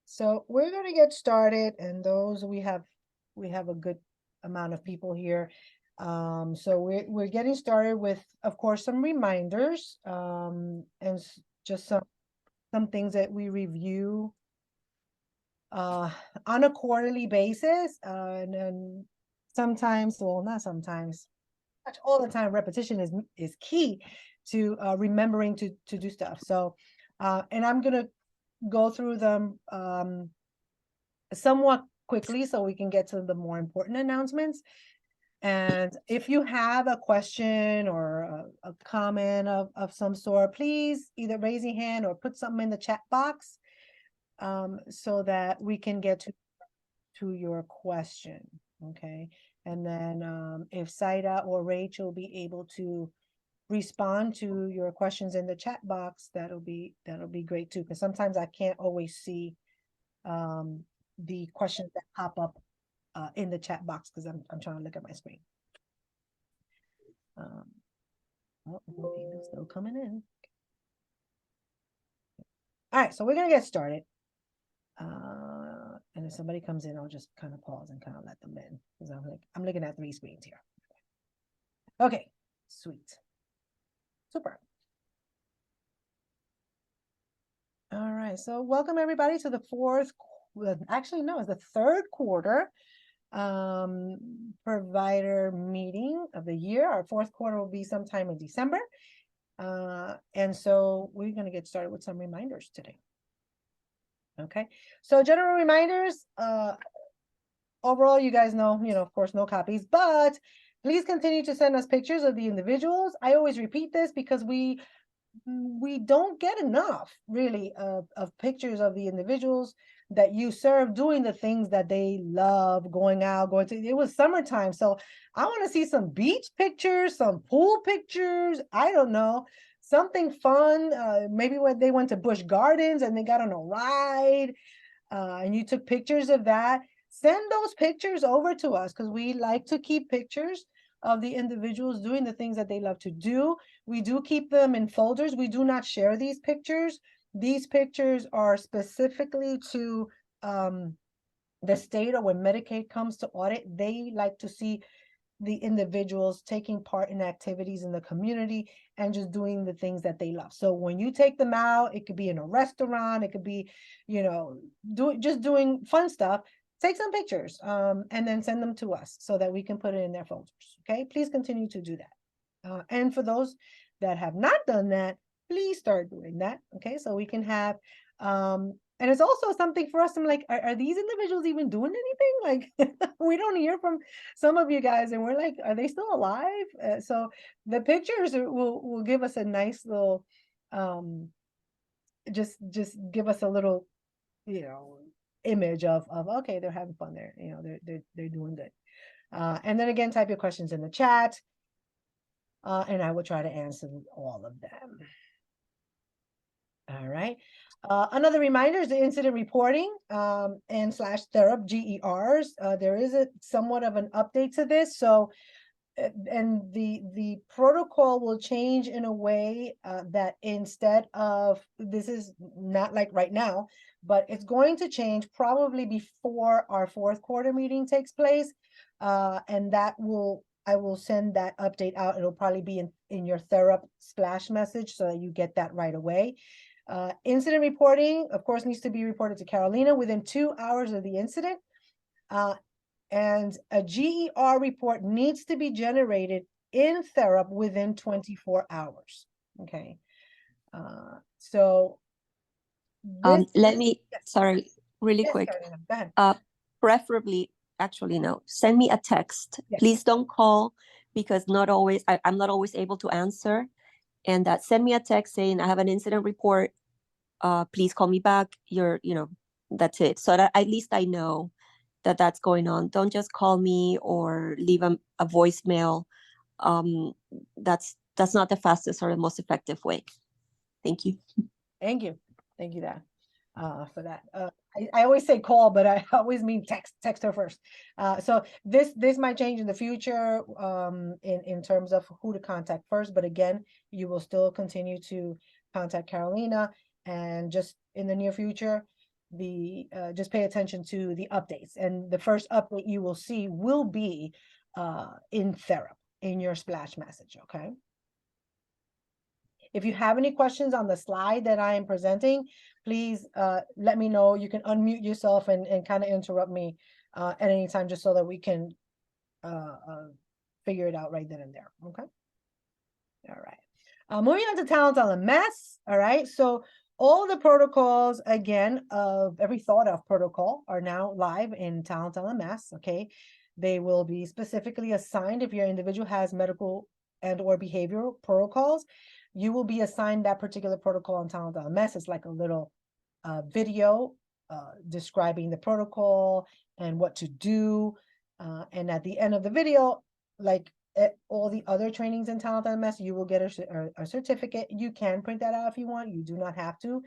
So we're going to get started, and we have a good amount of people here. So we're getting started with, of course, some reminders, and just some things that we review on a quarterly basis, and then sometimes, well, not sometimes, much all the time, repetition is key to remembering to do stuff. So, and I'm gonna go through them somewhat quickly so we can get to the more important announcements. And if you have a question or a comment of some sort, please either raise your hand or put something in the chat box, so that we can get to your question. Okay. And then if Saida or Rachel be able to respond to your questions in the chat box, that'll be great too. Because sometimes I can't always see the questions that pop up in the chat box because I'm trying to look at my screen. Oh, people still coming in. All right, so we're gonna get started. And if somebody comes in, I'll just kind of pause and kind of let them in because I'm looking at 3 screens here. Okay, sweet, super. All right, so welcome everybody to the it's the third quarter provider meeting of the year. Our fourth quarter will be sometime in December. And so we're going to get started with some reminders today. Okay, so general reminders, overall, you guys know, of course, no copies, but please continue to send us pictures of the individuals. I always repeat this because we don't get enough really of pictures of the individuals that you serve doing the things that they love, it was summertime, so I want to see some beach pictures, some pool pictures, I don't know, something fun, maybe when they went to Busch Gardens and they got on a ride, and you took pictures of that. Send those pictures over to us because we like to keep pictures of the individuals doing the things that they love to do. We do keep them in folders. We do not share these pictures. These pictures are specifically to the state, or when Medicaid comes to audit, they like to see the individuals taking part in activities in the community and just doing the things that they love. So when you take them out, it could be in a restaurant, it could be, just doing fun stuff. Take some pictures and then send them to us so that we can put it in their folders. Okay, please continue to do that. And for those that have not done that, please start doing that. Okay, so we can have and it's also something for us. I'm like, are these individuals even doing anything? Like, we don't hear from some of you guys, and we're like, are they still alive? So the pictures will give us a nice little, just give us a little, image of okay, they're having fun there. They're doing good. And then again, type your questions in the chat, and I will try to answer all of them. All right. Another reminder is the incident reporting and /THERAP GERs. There is somewhat of an update to this. So, and the protocol will change in a way that instead of, this is not like right now, but it's going to change probably before our fourth quarter meeting takes place. And I will send that update out. It'll probably be in your THERAP splash message so that you get that right away. Incident reporting, of course, needs to be reported to Carolina within 2 hours of the incident. And a GER report needs to be generated in THERAP within 24 hours. Okay. So let me, yes. Sorry, really Yes, quick. Carolina, go ahead. Preferably, actually, no, send me a text. Yes. Please don't call because I'm not always able to answer. And send me a text saying I have an incident report. Please call me back. That's it. So that at least I know that that's going on. Don't just call me or leave a voicemail. That's not the fastest or the most effective way. Thank you. Thank you. Thank you for that. I always say call, but I always mean text her first. So this might change in the future in terms of who to contact first. But again, you will still continue to contact Carolina, and just in the near future, just pay attention to the updates. And the first update you will see will be in Therap, in your splash message, okay? If you have any questions on the slide that I am presenting, please let me know. You can unmute yourself and kind of interrupt me at any time, just so that we can figure it out right then and there, okay? All right. Moving on to Talent LMS, all right? So all the protocols, again, of every thought of protocol are now live in Talent LMS, okay? They will be specifically assigned if your individual has medical and or behavioral protocols. You will be assigned that particular protocol on Talent LMS. It's like a little video describing the protocol and what to do. And at the end of the video, like all the other trainings in Talent LMS, you will get a certificate. You can print that out if you want. You do not have to.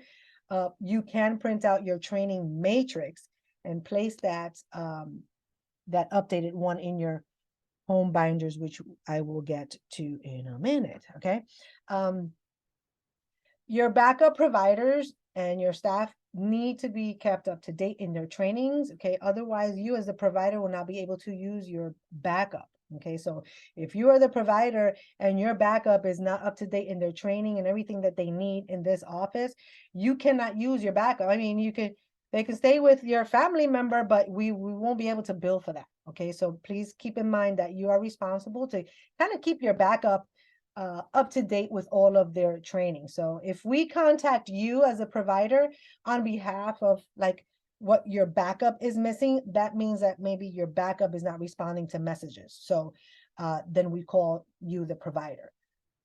You can print out your training matrix and place that that updated one in your home binders, which I will get to in a minute, okay? Your backup providers and your staff need to be kept up to date in their trainings, okay? Otherwise, you as the provider will not be able to use your backup, okay? So if you are the provider and your backup is not up to date in their training and everything that they need in this office, you cannot use your backup. I mean, they can stay with your family member, but we won't be able to bill for that, okay? So please keep in mind that you are responsible to kind of keep your backup up to date with all of their training. So if we contact you as a provider on behalf of like what your backup is missing, that means that maybe your backup is not responding to messages. So then we call you the provider.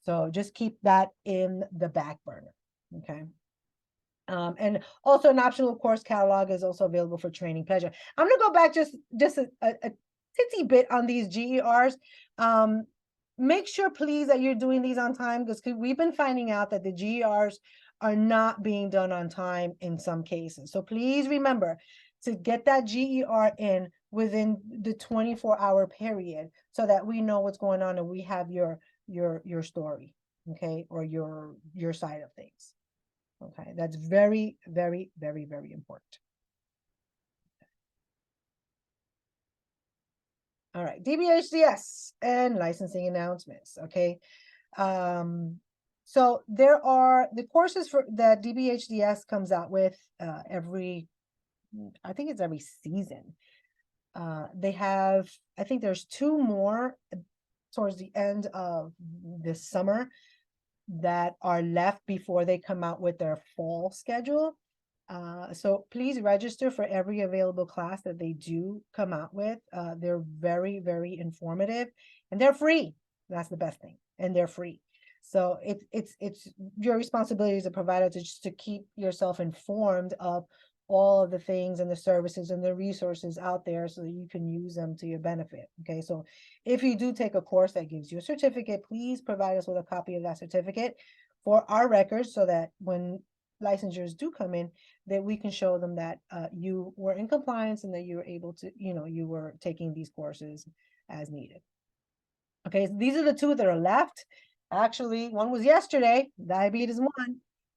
So just keep that in the back burner, okay? And also an optional course catalog is also available for training pleasure. I'm gonna go back just a titsy bit on these GERs. Make sure, please, that you're doing these on time, because we've been finding out that the GERs are not being done on time in some cases. So please remember to get that GER in within the 24-hour period so that we know what's going on and we have your story, okay, or your side of things. Okay, that's very, very, very, very important. All right, DBHDS and licensing announcements, okay? So there are the courses for that DBHDS comes out with every, I think it's every season. They have, I think there's 2 more towards the end of this summer that are left before they come out with their fall schedule. So please register for every available class that they do come out with. They're very, very informative and they're free. That's the best thing. And they're free. So it's your responsibility as a provider to just to keep yourself informed of all of the things and the services and the resources out there so that you can use them to your benefit. Okay, so if you do take a course that gives you a certificate, please provide us with a copy of that certificate for our records so that when licensures do come in, that we can show them that you were in compliance and that you were able to, you were taking these courses as needed. Okay, so these are the 2 that are left. Actually, one was yesterday, diabetes 1,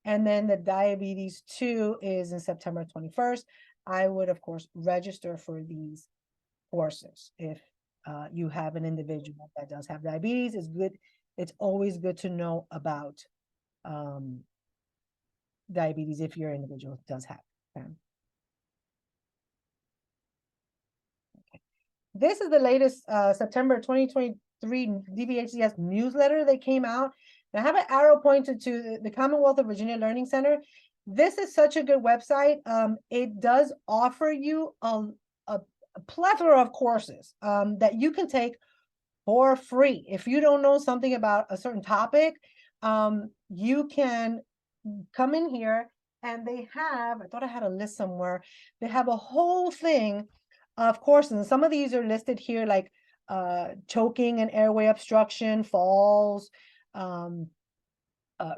and then the diabetes 2 is in September 21st. I would, of course, register for these courses. If you have an individual that does have diabetes, it's good. It's always good to know about diabetes if your individual does have. Okay. This is the latest September 2023 DBHDS newsletter that came out. And I have an arrow pointed to the Commonwealth of Virginia Learning Center. This is such a good website. It does offer you a plethora of courses that you can take for free. If you don't know something about a certain topic, you can come in here and they have, I thought I had a list somewhere, they have a whole thing of courses. And some of these are listed here, like choking and airway obstruction, falls,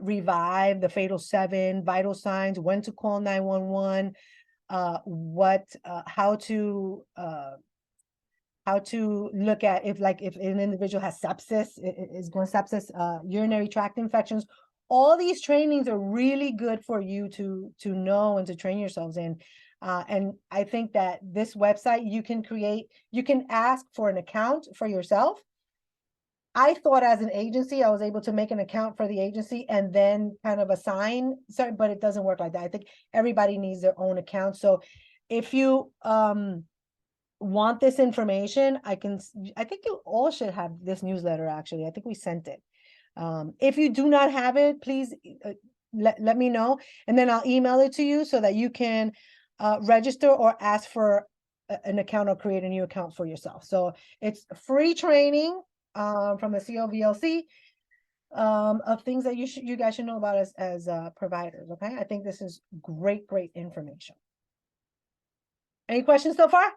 revive, the fatal 7, vital signs, when to call 911, how to look at if an individual has sepsis, urinary tract infections. All these trainings are really good for you to know and to train yourselves in. And I think that this website, you can ask for an account for yourself. I thought as an agency, I was able to make an account for the agency and then kind of assign, sorry, but it doesn't work like that. I think everybody needs their own account. So if you want this information, I think you all should have this newsletter, actually. I think we sent it. If you do not have it, please let me know, and then I'll email it to you so that you can register or ask for an account or create a new account for yourself. So it's free training from the COVLC of things that you guys should know about as providers. Okay, I think this is great information. Any questions so far?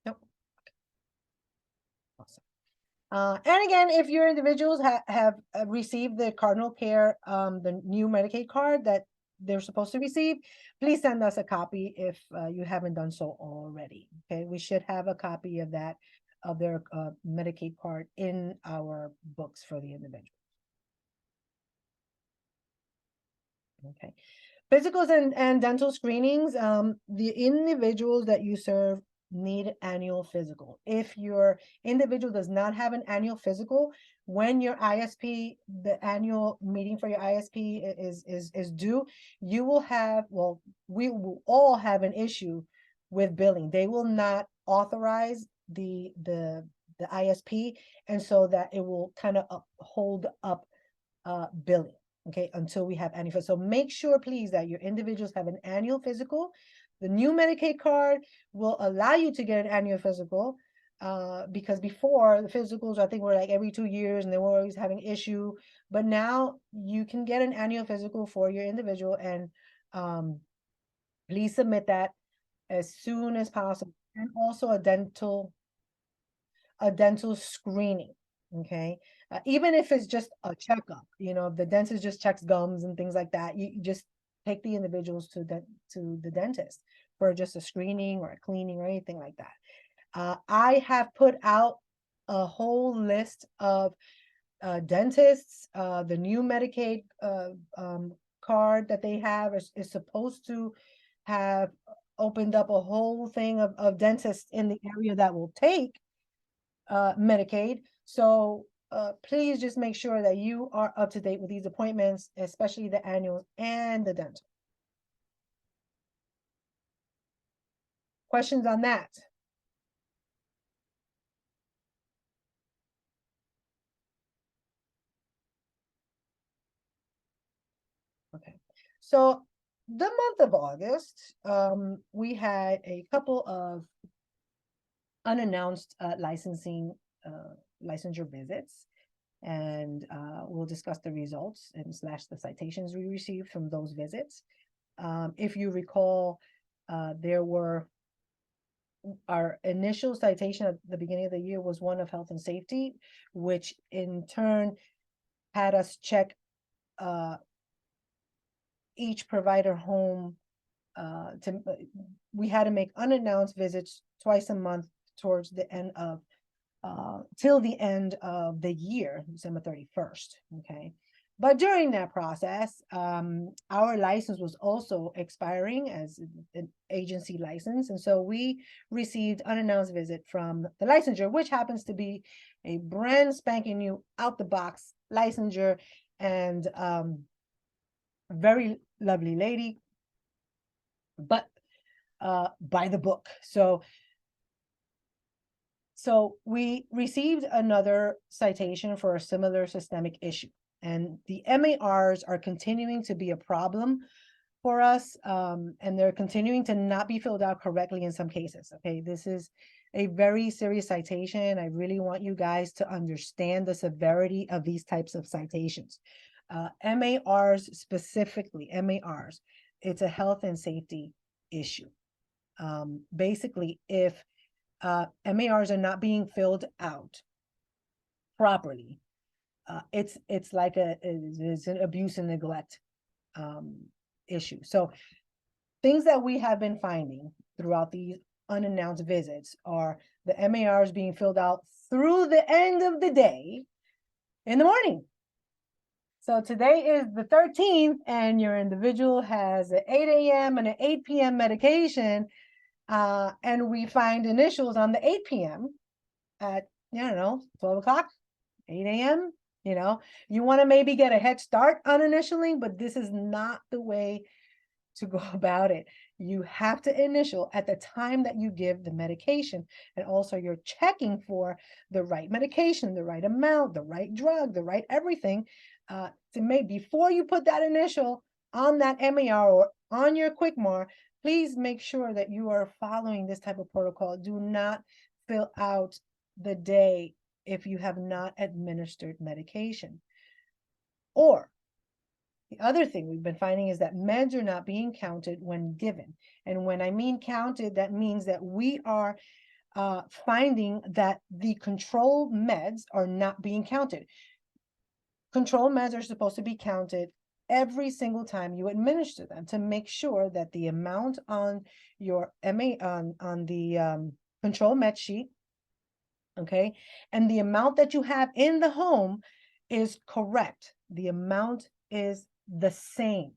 Nope. Awesome. And again, if your individuals have received the Cardinal Care, the new Medicaid card that they're supposed to receive, please send us a copy if you haven't done so already. Okay, we should have a copy of that, of their Medicaid card in our books for the individual. Okay. Physicals and dental screenings, the individuals that you serve need annual physical. If your individual does not have an annual physical, when your ISP, the annual meeting for your ISP is due, you will have, well, we will all have an issue with billing. They will not authorize the ISP, and so that it will kind of hold up billing. Okay, until we have annual. So make sure, please, that your individuals have an annual physical. The new Medicaid card will allow you to get an annual physical, because before the physicals, I think, were like every 2 years and they were always having issue. But now you can get an annual physical for your individual, and please submit that as soon as possible. And also a dental screening. Okay, even if it's just a checkup, the dentist just checks gums and things like that, you just take the individuals to the dentist for just a screening or a cleaning or anything like that. I have put out a whole list of dentists. The new Medicaid card that they have is supposed to have opened up a whole thing of dentists in the area that will take Medicaid. So please just make sure that you are up to date with these appointments, especially the annuals and the dental. Questions on that? Okay, so the month of August, we had a couple of unannounced licensure visits, and we'll discuss the results and / the citations we received from those visits. If you recall, there were our initial citation at the beginning of the year was one of health and safety, which in turn had us check each provider home. We had to make unannounced visits twice a month towards the end of till the end of the year, December 31st. Okay, but during that process, our license was also expiring as an agency license, and so we received unannounced visit from the licensure, which happens to be a brand spanking new out the box licensure, and very lovely lady, but by the book. So we received another citation for a similar systemic issue, and the MARs are continuing to be a problem for us, and they're continuing to not be filled out correctly in some cases. Okay, this is a very serious citation. I really want you guys to understand the severity of these types of citations. MARs specifically, MARs, it's a health and safety issue. Basically, if MARs are not being filled out properly, it's like it's an abuse and neglect issue. So things that we have been finding throughout these unannounced visits are the MARs being filled out through the end of the day in the morning. So today is the 13th and your individual has an 8 a.m. and an 8 p.m. medication. And we find initials on the 8 p.m. at, 12 o'clock, 8 a.m. You want to maybe get a head start on initialing, but this is not the way to go about it. You have to initial at the time that you give the medication. And also you're checking for the right medication, the right amount, the right drug, the right everything. To make before you put that initial on that MAR or on your QuickMar, please make sure that you are following this type of protocol. Do not fill out the day if you have not administered medication. Or the other thing we've been finding is that meds are not being counted when given. And when I mean counted, that means that we are finding that the control meds are not being counted. Control meds are supposed to be counted every single time you administer them to make sure that the amount on your on the control med sheet, okay, and the amount that you have in the home is correct. The amount is the same.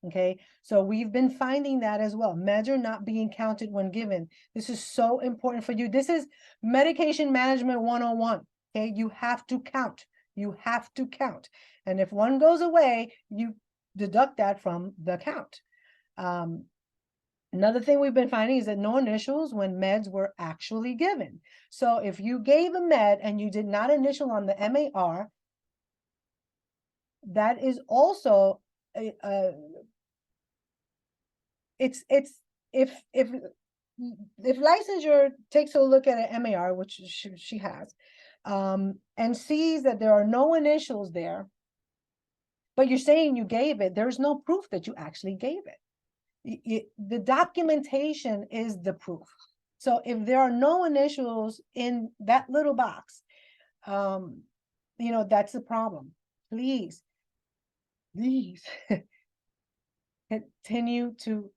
Okay, so we've been finding that as well. Meds are not being counted when given. This is so important for you. This is medication management 101. Okay, you have to count. You have to count. And if one goes away, you deduct that from the count. Another thing we've been finding is that no initials when meds were actually given. So if you gave a med and you did not initial on the MAR, that is also if licensure takes a look at an MAR, which she has, and sees that there are no initials there, but you're saying you gave it, there's no proof that you actually gave it. The documentation is the proof. So if there are no initials in that little box, that's the problem. Please continue to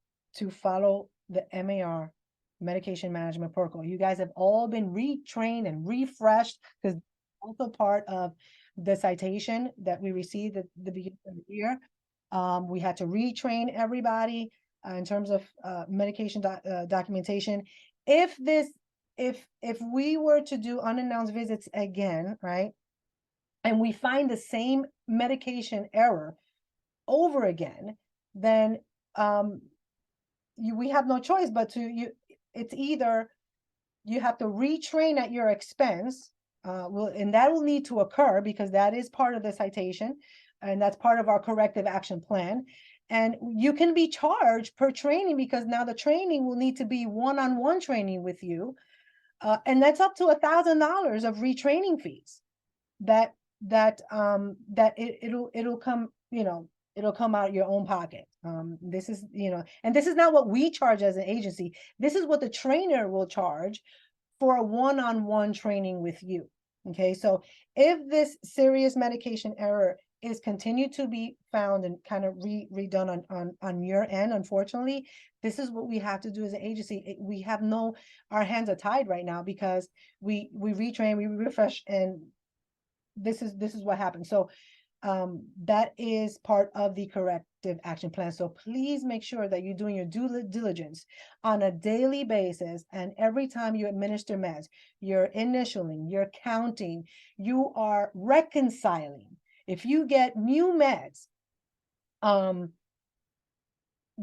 follow the MAR medication management protocol. You guys have all been retrained and refreshed because also part of the citation that we received at the beginning of the year. We had to retrain everybody in terms of medication documentation. If we were to do unannounced visits again, right, and we find the same medication error over again, then we have no choice but to it's either you have to retrain at your expense, and that will need to occur because that is part of the citation and that's part of our corrective action plan. And you can be charged per training because now the training will need to be one-on-one training with you. And that's up to $1,000 of retraining fees that it'll come, it'll come out of your own pocket. This is, and this is not what we charge as an agency. This is what the trainer will charge for a one-on-one training with you. Okay, so if this serious medication error is continued to be found and kind of redone on your end, unfortunately, this is what we have to do as an agency. We have our hands are tied right now because we retrain, we refresh, and this is what happens. So that is part of the corrective action plan. So please make sure that you're doing your due diligence on a daily basis. And every time you administer meds, you're initialing, you're counting, you are reconciling. If you get new meds,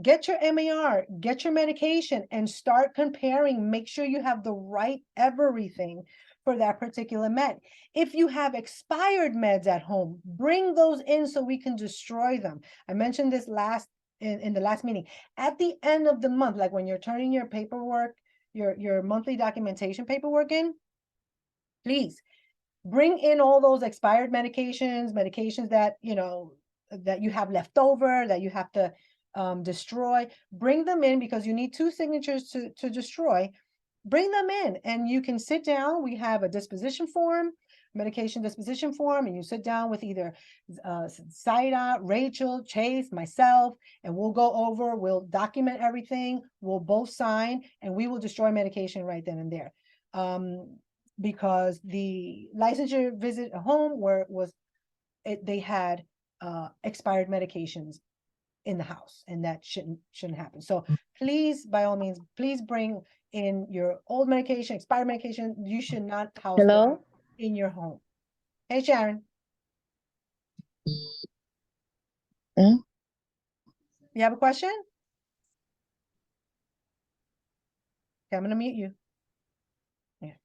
get your MAR, get your medication, and start comparing. Make sure you have the right everything for that particular med. If you have expired meds at home, bring those in so we can destroy them. I mentioned this in the last meeting. At the end of the month, like when you're turning your paperwork, your monthly documentation paperwork in, please bring in all those expired medications that that you have left over, that you have to destroy. Bring them in because you need 2 signatures to destroy. Bring them in and you can sit down. We have a disposition form, medication disposition form, and you sit down with either Saida, Rachel, Chase, myself, and we'll document everything. We'll both sign and we will destroy medication right then and there. Because the licensure visit at home they had expired medications in the house, and that shouldn't happen. So please, by all means, please bring in your old medication, expired medication. You should not house them Hello? in your home. Hey, Sharon. Hmm? You have a question? Okay, I'm gonna mute you. Yeah.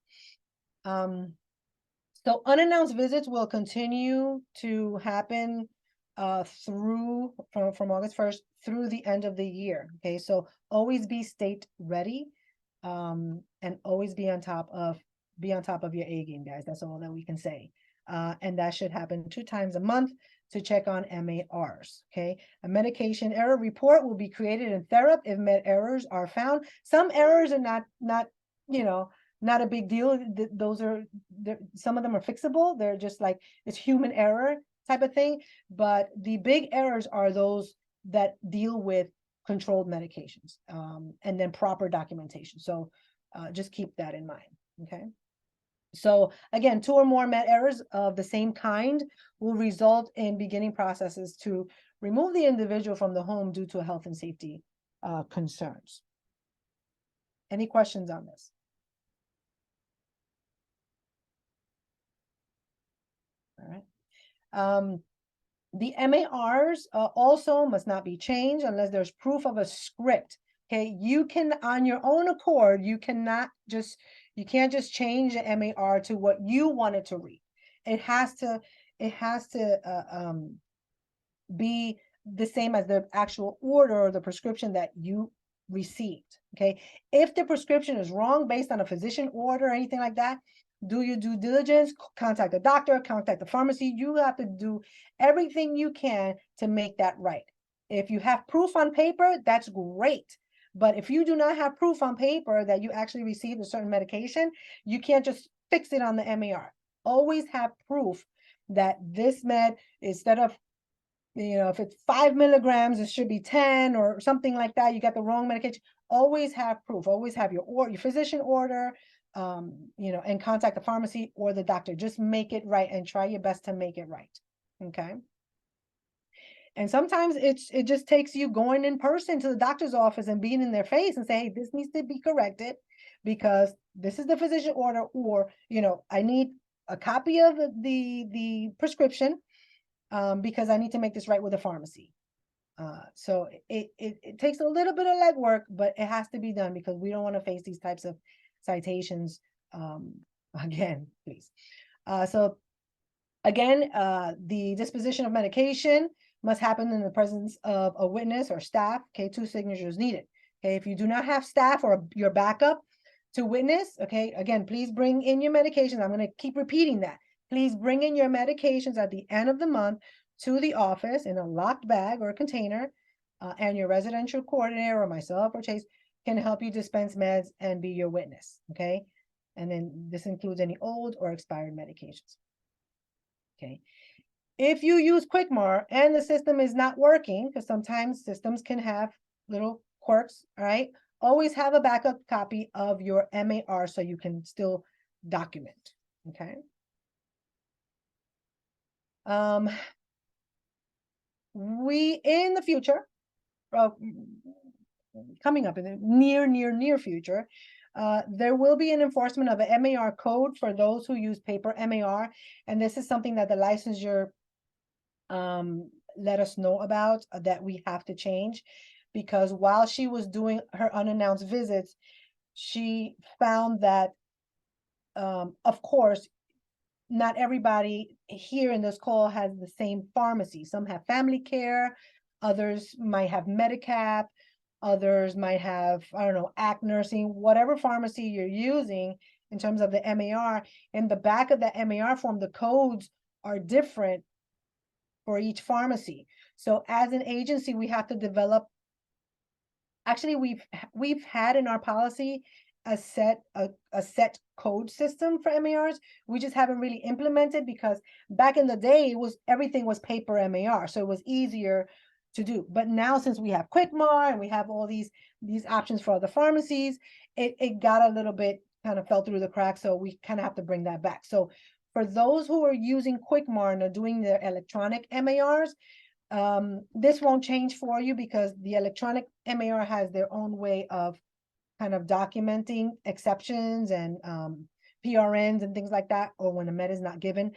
So unannounced visits will continue to happen through from August 1st through the end of the year. Okay, so always be state ready, and always be on top of your A game, guys. That's all that we can say. And that should happen 2 times a month to check on MARs. Okay, a medication error report will be created in Therap if med errors are found. Some errors are not not a big deal. Those are some of them are fixable. They're just like it's human error type of thing. But the big errors are those that deal with controlled medications, and then proper documentation. So just keep that in mind. Okay. So again, 2 or more med errors of the same kind will result in beginning processes to remove the individual from the home due to health and safety concerns. Any questions on this? All right. The MARs also must not be changed unless there's proof of a script. Okay, you can, on your own accord, you can't just change the MAR to what you want it to read. It has to be the same as the actual order or the prescription that you received. Okay, if the prescription is wrong based on a physician order or anything like that, do your due diligence, contact the doctor, contact the pharmacy. You have to do everything you can to make that right. If you have proof on paper, that's great. But if you do not have proof on paper that you actually received a certain medication, you can't just fix it on the MAR. Always have proof that this med, instead of, if it's 5 milligrams, it should be 10 or something like that. You got the wrong medication. Always have proof. Always have your physician order, and contact the pharmacy or the doctor. Just make it right and try your best to make it right. Okay. And sometimes it just takes you going in person to the doctor's office and being in their face and say, hey, this needs to be corrected because this is the physician order, or, I need a copy of the prescription because I need to make this right with the pharmacy. So it takes a little bit of legwork, but it has to be done because we don't want to face these types of citations again, please. So again, the disposition of medication must happen in the presence of a witness or staff. Okay, 2 signatures needed. Okay, if you do not have staff or your backup to witness, okay, again, please bring in your medications. I'm going to keep repeating that. Please bring in your medications at the end of the month to the office in a locked bag or container, and your residential coordinator or myself or Chase can help you dispense meds and be your witness. Okay, and then this includes any old or expired medications. Okay. If you use QuickMar and the system is not working, because sometimes systems can have little quirks, all right, always have a backup copy of your MAR so you can still document, okay? We, in the future, coming up in the near future, there will be an enforcement of an MAR code for those who use paper MAR, and this is something that the licensure let us know about, that we have to change, because while she was doing her unannounced visits, she found that, of course, not everybody here in this call has the same pharmacy. Some have family care, others might have Medicap, others might have, I don't know, ACT Nursing, whatever pharmacy you're using in terms of the MAR. In the back of the MAR form, the codes are different for each pharmacy. So as an agency, we have to develop, actually we've had in our policy a set code system for MARs. We just haven't really implemented because back in the day everything was paper MAR, so it was easier to do. But now since we have QuickMar and we have all these options for other pharmacies, it got a little bit, kind of fell through the cracks, so we kind of have to bring that back. So For those who are using Quickmart and are doing their electronic MARs, this won't change for you because the electronic MAR has their own way of kind of documenting exceptions and PRNs and things like that, or when a med is not given.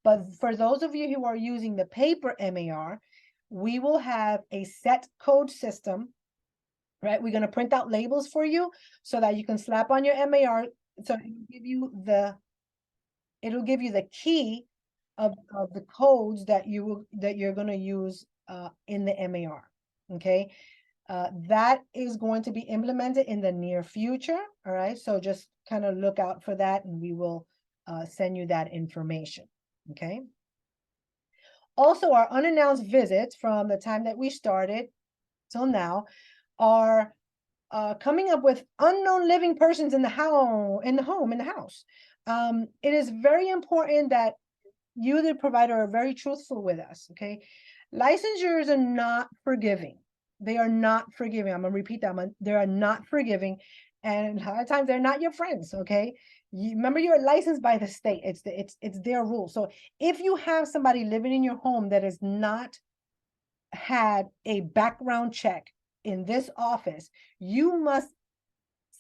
But for those of you who are using the paper MAR, we will have a set code system, right? We're going to print out labels for you so that you can slap on your MAR. So it'll give you the key of the codes that you're going to use in the MAR. Okay. That is going to be implemented in the near future. All right. So just kind of look out for that and we will send you that information. Okay. Also, our unannounced visits from the time that we started till now are coming up with unknown living persons in the house. It is very important that you, the provider, are very truthful with us. Okay. Licensures are not forgiving. They are not forgiving. I'm gonna repeat that one. They are not forgiving. And a lot of times they're not your friends. Okay. Remember, you're licensed by the state. It's their rule. So if you have somebody living in your home that has not had a background check in this office, you must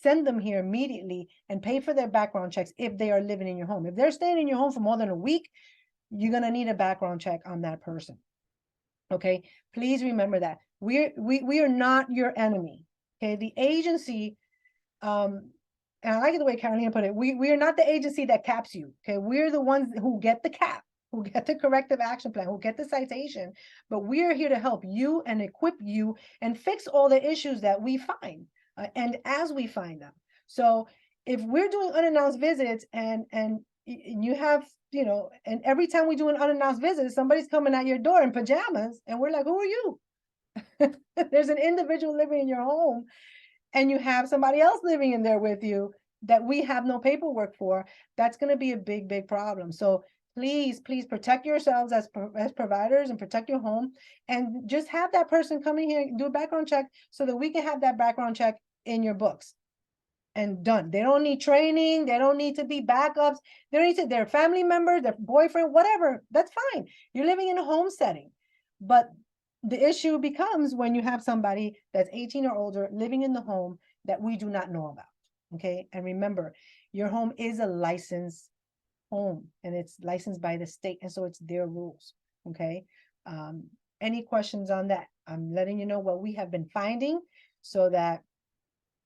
send them here immediately and pay for their background checks if they are living in your home. If they're staying in your home for more than a week, you're gonna need a background check on that person. Okay, please remember that. We are not your enemy. Okay, the agency, and I like the way Carolina put it, we are not the agency that caps you. Okay, we're the ones who get the cap, who get the corrective action plan, who get the citation, but we're here to help you and equip you and fix all the issues that we find, and as we find them. So if we're doing unannounced visits and you have, you know, and every time we do an unannounced visit, somebody's coming at your door in pajamas and we're like, who are you? There's an individual living in your home and you have somebody else living in there with you that we have no paperwork for. That's going to be a big, big problem. So please, please protect yourselves as providers and protect your home, and just have that person come in here, do a background check so that we can have that background check in your books and done. They don't need training. They don't need to be backups. They don't need to, their family member, their boyfriend, whatever. That's fine. You're living in a home setting. But the issue becomes when you have somebody that's 18 or older living in the home that we do not know about. Okay. And remember, your home is a licensed home and it's licensed by the state. And so it's their rules. Okay. Any questions on that? I'm letting you know what we have been finding so that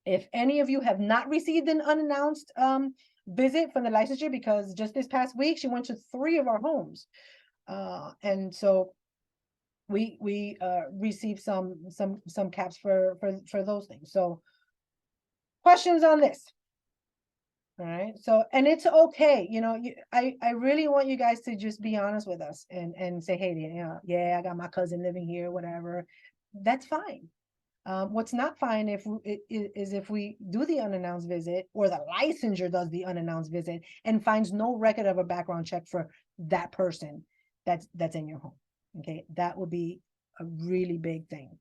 if any of you have not received an unannounced visit from the licensure, because just this past week, she went to 3 of our homes. And so we received some caps for those things. So questions on this? All right. So, and it's okay. You know, I really want you guys to just be honest with us and say, hey, you know, yeah, I got my cousin living here, whatever. That's fine. What's not fine is if we do the unannounced visit or the licensure does the unannounced visit and finds no record of a background check for that person that's in your home. Okay, that would be a really big thing.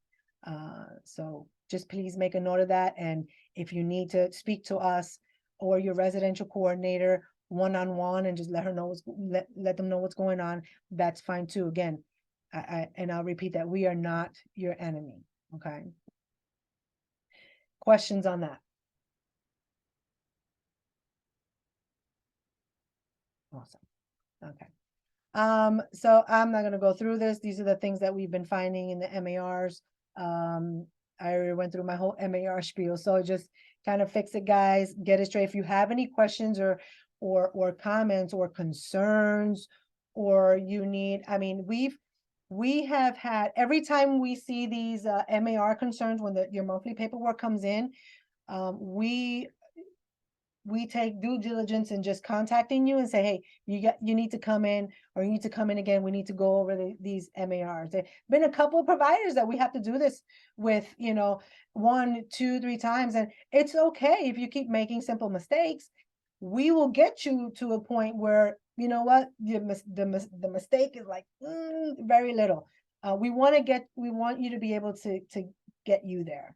So just please make a note of that. And if you need to speak to us or your residential coordinator one-on-one and just let her know let them know what's going on, that's fine too. Again, and I'll repeat that we are not your enemy. Okay. Questions on that? Awesome. Okay. So I'm not going to go through this. These are the things that we've been finding in the MARs. I already went through my whole MAR spiel, so just kind of fix it, guys. Get it straight. If you have any questions or comments or concerns, or you need, I mean, we have had, every time we see these MAR concerns when your monthly paperwork comes in, we take due diligence in just contacting you and say, hey, you need to come in, or you need to come in again. We need to go over these MARs. There've been a couple of providers that we have to do this with, you know, 1, 2, 3 times. And it's okay if you keep making simple mistakes. We will get you to a point where, you know what, the mistake is like very little. We want you to be able to get you there.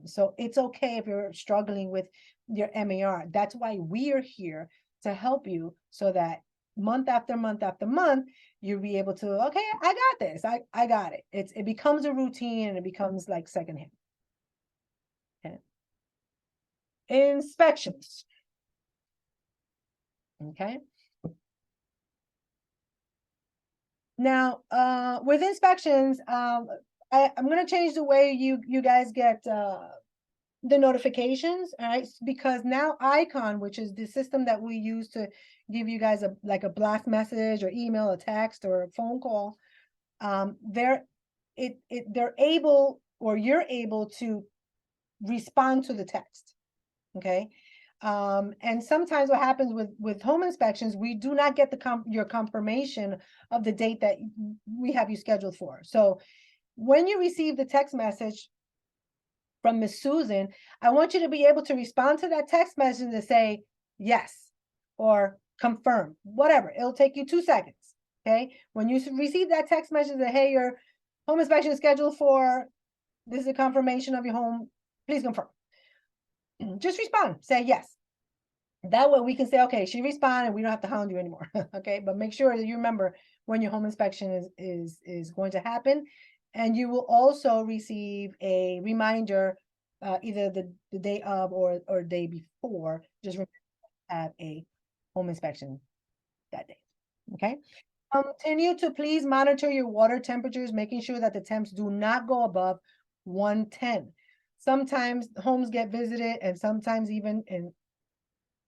So it's okay if you're struggling with your MAR. That's why we are here to help you so that month after month after month, you'll be able to, okay, I got this. I got it. It becomes a routine and it becomes like secondhand. Okay. Inspections. Okay. Now, with inspections, I'm gonna change the way you guys get the notifications, all right? Because now Icon, which is the system that we use to give you guys like a blast message or email, a text or a phone call, they're able, or you're able to respond to the text, okay? And sometimes what happens with home inspections, we do not get your confirmation of the date that we have you scheduled for. So when you receive the text message from Miss Susan, I want you to be able to respond to that text message and say yes or confirm, whatever. It'll take you 2 seconds. Okay. When you receive that text message that, hey, your home inspection is scheduled for, this is a confirmation of your home, please confirm. Just respond, say yes. That way we can say, okay, she responded, we don't have to hound you anymore. Okay, but make sure that you remember when your home inspection is going to happen. And you will also receive a reminder either the day of or day before. Just remember to have a home inspection that day. Okay. Continue to please monitor your water temperatures, making sure that the temps do not go above 110. Sometimes homes get visited and sometimes even in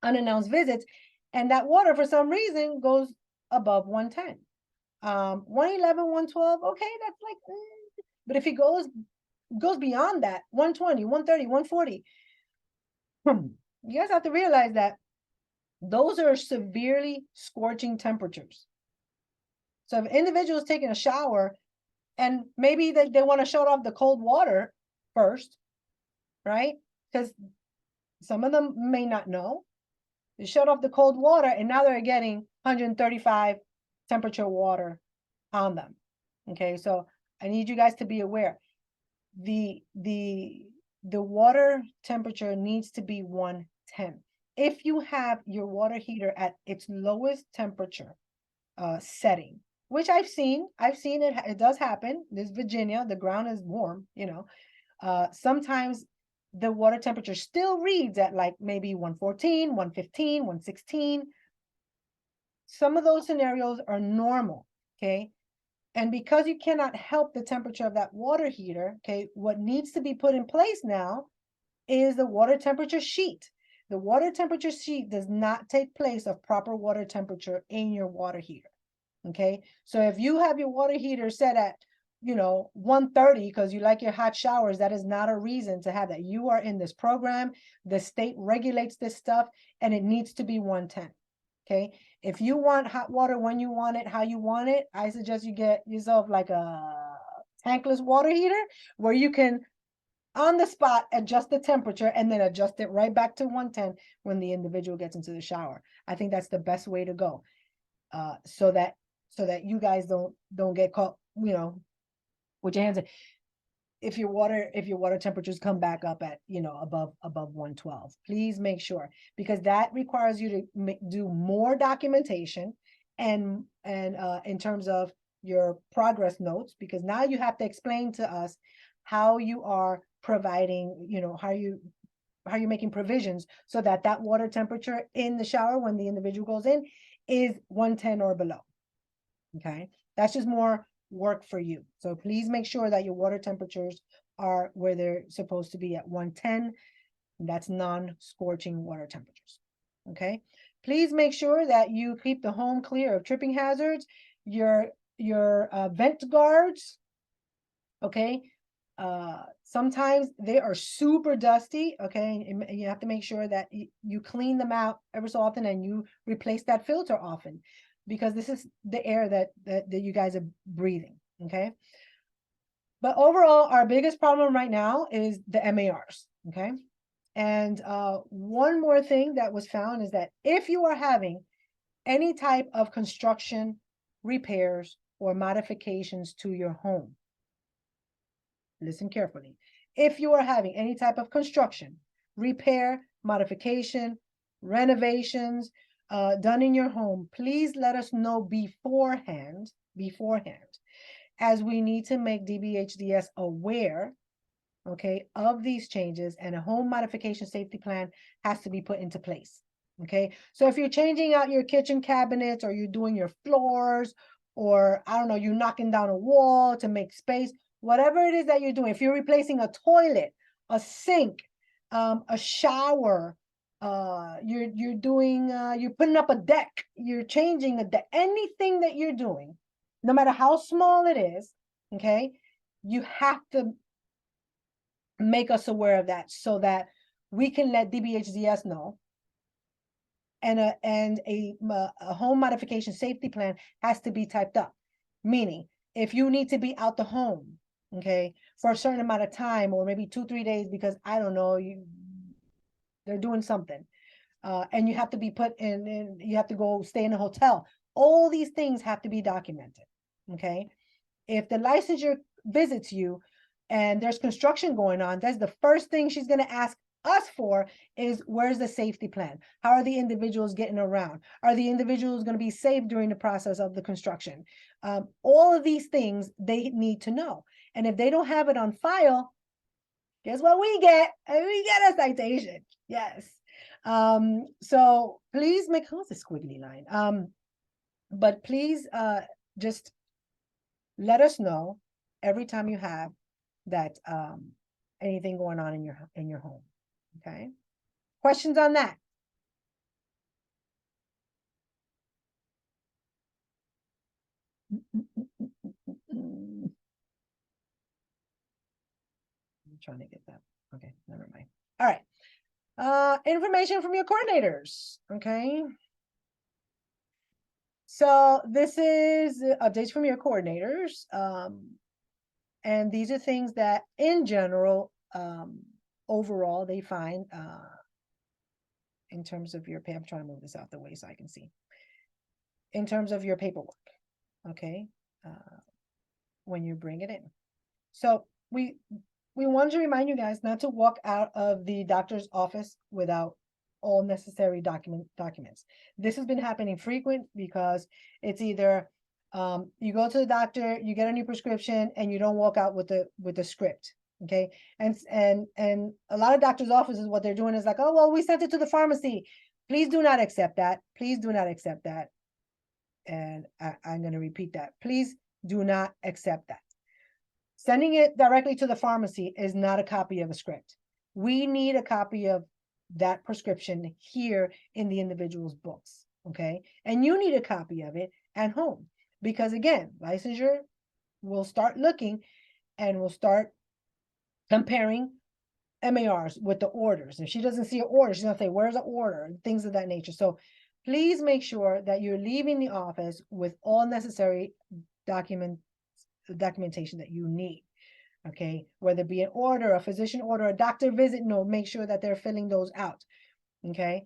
unannounced visits, and that water for some reason goes above 110. 111, 112, okay, that's like, but if it goes beyond that, 120, 130, 140, you guys have to realize that those are severely scorching temperatures. So if an individual is taking a shower and maybe they want to shut off the cold water first, right? Because some of them may not know. They shut off the cold water and now they're getting 135 temperature water on them. Okay, so I need you guys to be aware. The water temperature needs to be 110. If you have your water heater at its lowest temperature setting, which I've seen it does happen. This Virginia, the ground is warm, you know. Sometimes the water temperature still reads at like maybe 114, 115, 116. Some of those scenarios are normal, okay? And because you cannot help the temperature of that water heater, okay, what needs to be put in place now is the water temperature sheet. The water temperature sheet does not take place of proper water temperature in your water heater, okay? So if you have your water heater set at, 130 because you like your hot showers, that is not a reason to have that. You are in this program, the state regulates this stuff, and it needs to be 110, okay? If you want hot water when you want it, how you want it, I suggest you get yourself like a tankless water heater where you can, on the spot, adjust the temperature and then adjust it right back to 110 when the individual gets into the shower. I think that's the best way to go, so that you guys don't get caught, with your hands in. If your water temperatures come back up at, above 112, please make sure, because that requires you to do more documentation and in terms of your progress notes, because now you have to explain to us how you are providing, how you're making provisions so that water temperature in the shower when the individual goes in is 110 or below. Okay, that's just more work for you. So please make sure that your water temperatures are where they're supposed to be at 110. That's non-scorching water temperatures. Okay, please make sure that you keep the home clear of tripping hazards, your vent guards. Okay, sometimes they are super dusty. Okay, and you have to make sure that you clean them out ever so often and you replace that filter often, because this is the air that you guys are breathing, okay? But overall, our biggest problem right now is the MARs, okay? And one more thing that was found is that if you are having any type of construction, repairs, or modifications to your home, listen carefully. If you are having any type of construction, repair, modification, renovations, done in your home, please let us know beforehand, as we need to make DBHDS aware, okay, of these changes, and a home modification safety plan has to be put into place. Okay, so if you're changing out your kitchen cabinets, or you're doing your floors, or I don't know, you're knocking down a wall to make space, whatever it is that you're doing, if you're replacing a toilet, a sink, a shower, you're doing, you're putting up a deck, you're changing a deck, anything that you're doing, no matter how small it is, okay, you have to make us aware of that so that we can let DBHDS know. And a home modification safety plan has to be typed up. Meaning, if you need to be out the home, okay, for a certain amount of time, or maybe 2-3 days, because I don't know, they're doing something, and you have to be put in, you have to go stay in a hotel. All these things have to be documented. Okay, if the licensure visits you and there's construction going on, that's the first thing she's going to ask us for is, where's the safety plan? How are the individuals getting around? Are the individuals going to be safe during the process of the construction? All of these things they need to know. And if they don't have it on file, guess what we get? We get a citation. Yes. So please make, what's the squiggly line? But please just let us know every time you have that anything going on in your home. Okay, questions on that? I'm trying to get that. Okay, never mind. All right. Information from your coordinators. Okay. So this is updates from your coordinators. And these are things that in general, overall, they find in terms of your pay. I'm trying to move this out the way so I can see. In terms of your paperwork, okay, when you bring it in. So we wanted to remind you guys not to walk out of the doctor's office without all necessary documents. This has been happening frequent because it's either you go to the doctor, you get a new prescription, and you don't walk out with the script. Okay, and a lot of doctors' offices, what they're doing is like, oh well, we sent it to the pharmacy. Please do not accept that. Please do not accept that. And I'm going to repeat that. Please do not accept that. Sending it directly to the pharmacy is not a copy of a script. We need a copy of that prescription here in the individual's books, okay? And you need a copy of it at home because, again, licensure will start looking and will start comparing MARs with the orders. If she doesn't see an order, she's going to say, where's the order? And things of that nature. So please make sure that you're leaving the office with all necessary documentation that you need. Okay, whether it be an order, a physician order, a doctor visit note, make sure that they're filling those out. Okay,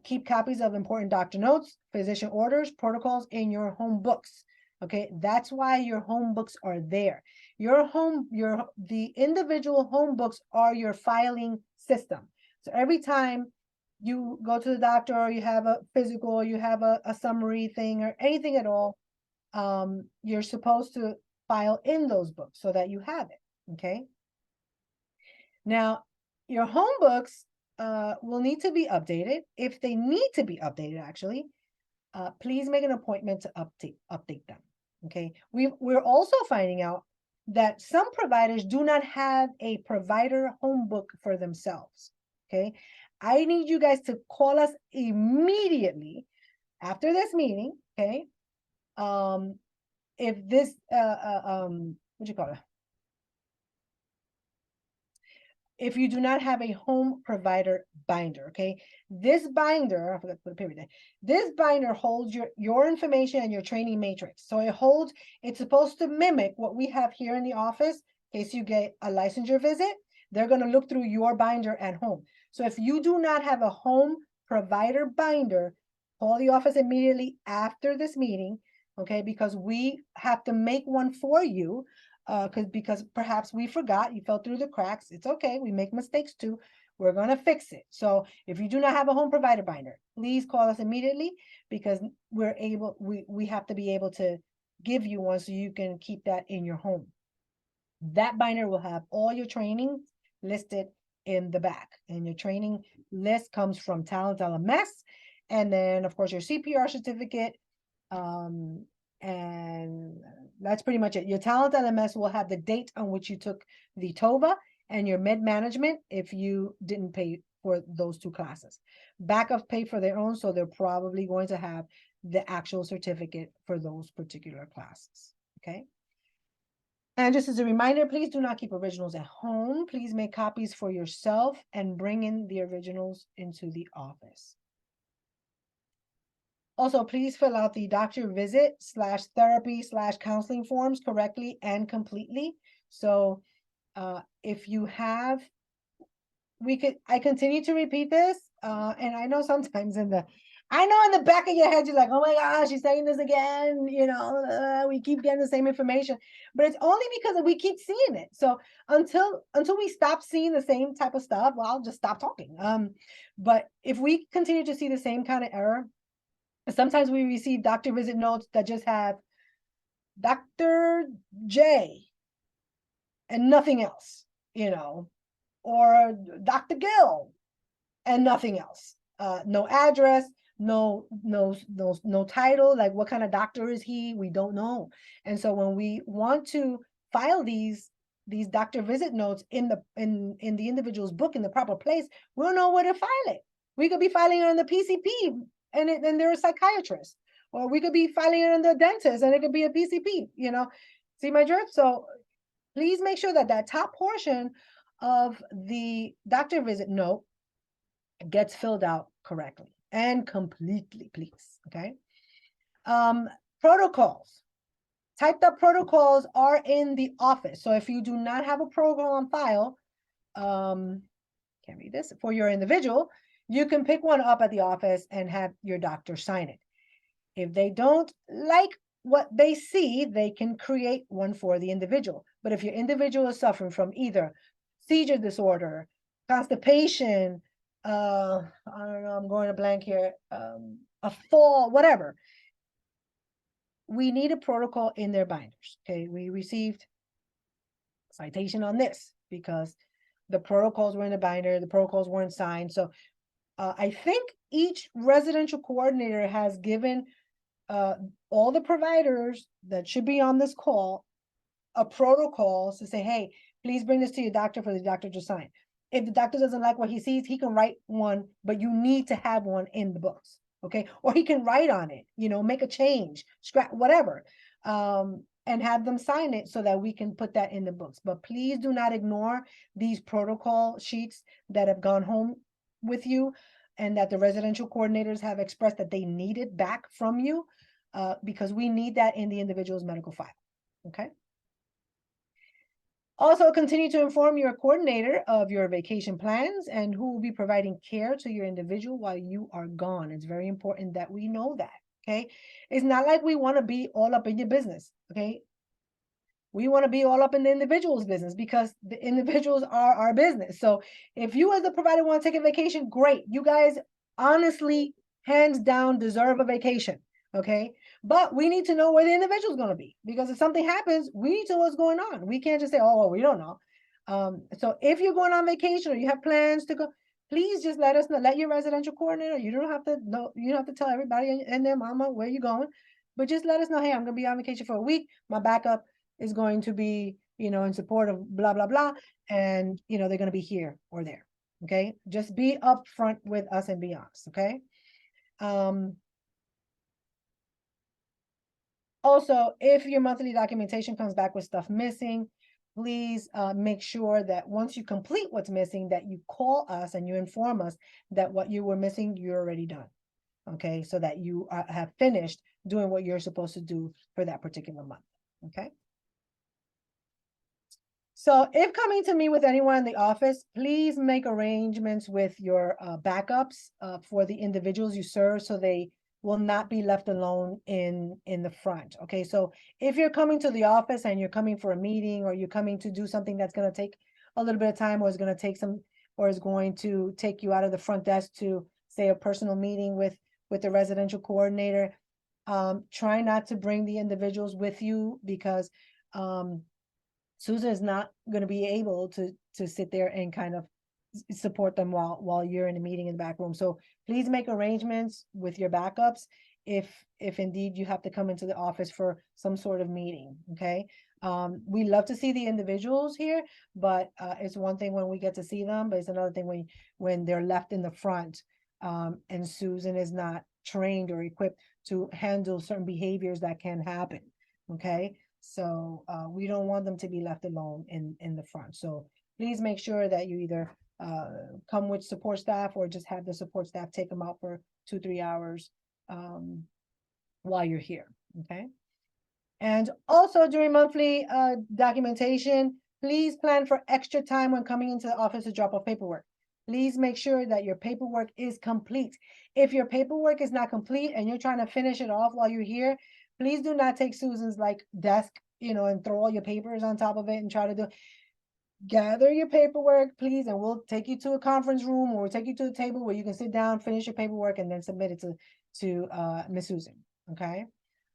keep copies of important doctor notes, physician orders, protocols in your home books. Okay, that's why your home books are there. The individual home books are your filing system. So every time you go to the doctor or you have a physical, you have a summary thing or anything at all, you're supposed to file in those books so that you have it. Okay. Now, your home books will need to be updated. If they need to be updated, actually, please make an appointment to update them. Okay. We're also finding out that some providers do not have a provider home book for themselves. Okay. I need you guys to call us immediately after this meeting. Okay. If this, what you call it? If you do not have a home provider binder, okay? This binder, I forgot to put a period there. This binder holds your information and your training matrix. So it's supposed to mimic what we have here in the office. In case you get a licensure visit, they're going to look through your binder at home. So if you do not have a home provider binder, call the office immediately after this meeting, okay? Because we have to make one for you because perhaps we forgot, you fell through the cracks. It's okay, we make mistakes too. We're gonna fix it. So if you do not have a home provider binder, please call us immediately, because we have to be able to give you one so you can keep that in your home. That binder will have all your training listed in the back, and your training list comes from Talent LMS, and then of course your CPR certificate, and that's pretty much it. Your Talent LMS will have the date on which you took the TOVA, and your med management if you didn't pay for those 2 classes. Backups pay for their own, so they're probably going to have the actual certificate for those particular classes, okay? And just as a reminder, please do not keep originals at home. Please make copies for yourself and bring in the originals into the office. Also, please fill out the doctor visit / therapy / counseling forms correctly and completely. So if you have, I continue to repeat this, and I know sometimes in the back of your head, you're like, oh my gosh, she's saying this again, we keep getting the same information, but it's only because we keep seeing it. So until we stop seeing the same type of stuff, well, I'll just stop talking. But if we continue to see the same kind of error, sometimes we receive doctor visit notes that just have Dr. J and nothing else, or Dr. Gill and nothing else. No address, no title, like what kind of doctor is he? We don't know. And so when we want to file these doctor visit notes in the individual's book in the proper place, we don't know where to file it. We could be filing it on the PCP and they're a psychiatrist, or we could be filing it on the dentist and it could be a PCP, see my drift? So please make sure that top portion of the doctor visit note gets filled out correctly and completely, please, okay? Protocols. Typed up protocols are in the office. So if you do not have a protocol on file, can't read this, for your individual, you can pick one up at the office and have your doctor sign it. If they don't like what they see, they can create one for the individual. But if your individual is suffering from either seizure disorder, constipation, I don't know, I'm going to blank here, a fall, whatever, we need a protocol in their binders, okay? We received a citation on this because the protocols were in the binder, the protocols weren't signed. So I think each residential coordinator has given all the providers that should be on this call a protocol to say, hey, please bring this to your doctor for the doctor to sign. If the doctor doesn't like what he sees, he can write one, but you need to have one in the books, okay? Or he can write on it, make a change, scrap, whatever, and have them sign it so that we can put that in the books. But please do not ignore these protocol sheets that have gone home with you and that the residential coordinators have expressed that they need it back from you, because we need that in the individual's medical file, okay? Also, continue to inform your coordinator of your vacation plans and who will be providing care to your individual while you are gone. It's very important that we know that, okay? It's not like we want to be all up in your business, okay? We want to be all up in the individual's business because the individuals are our business. So if you as the provider want to take a vacation, great. You guys honestly, hands down, deserve a vacation, okay? But we need to know where the individual is going to be, because if something happens, we need to know what's going on. We can't just say, oh, well, we don't know. So if you're going on vacation or you have plans to go, please just let us know. Let your residential coordinator, you don't have to know, you don't have to tell everybody and their mama where you're going, but just let us know, hey, I'm going to be on vacation for a week. My backup is going to be, in support of blah, blah, blah. And, they're going to be here or there. Okay. Just be upfront with us and be honest. Okay. Also, if your monthly documentation comes back with stuff missing, please make sure that once you complete what's missing, that you call us and you inform us that what you were missing, you're already done. Okay, so that you have finished doing what you're supposed to do for that particular month. Okay. So if coming to me with anyone in the office, please make arrangements with your backups for the individuals you serve so they will not be left alone in the front. Okay, so if you're coming to the office and you're coming for a meeting, or you're coming to do something that's going to take a little bit of time, or is going to take some, or is going to take you out of the front desk to say a personal meeting with the residential coordinator, try not to bring the individuals with you, because Susan is not going to be able to sit there and kind of support them while you're in a meeting in the back room. So please make arrangements with your backups if indeed you have to come into the office for some sort of meeting. Okay. We love to see the individuals here, but it's one thing when we get to see them, but it's another thing when they're left in the front, and Susan is not trained or equipped to handle certain behaviors that can happen. Okay. So we don't want them to be left alone in the front. So please make sure that you either come with support staff, or just have the support staff take them out for 2-3 hours while you're here. Okay. And also during monthly documentation, please plan for extra time when coming into the office to drop off paperwork. Please make sure that your paperwork is complete. If your paperwork is not complete and you're trying to finish it off while you're here, please do not take Susan's desk, and throw all your papers on top of it and try to do. Gather your paperwork, please, and we'll take you to a conference room, or we'll take you to a table where you can sit down, finish your paperwork, and then submit it to Miss Susan. Okay.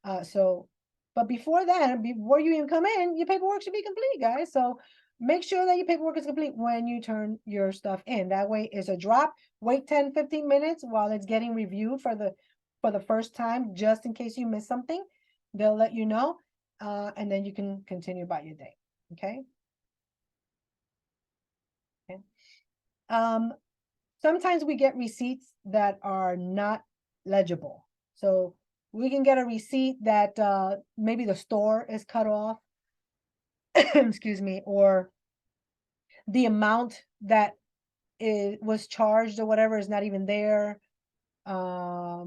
But before that, before you even come in, your paperwork should be complete, guys. So make sure that your paperwork is complete when you turn your stuff in. That way it's a drop. Wait 10-15 minutes while it's getting reviewed for the first time, just in case you miss something. They'll let you know, and then you can continue about your day. Okay. Sometimes we get receipts that are not legible. So we can get a receipt that maybe the store is cut off, excuse me, or the amount that was charged or whatever is not even there. I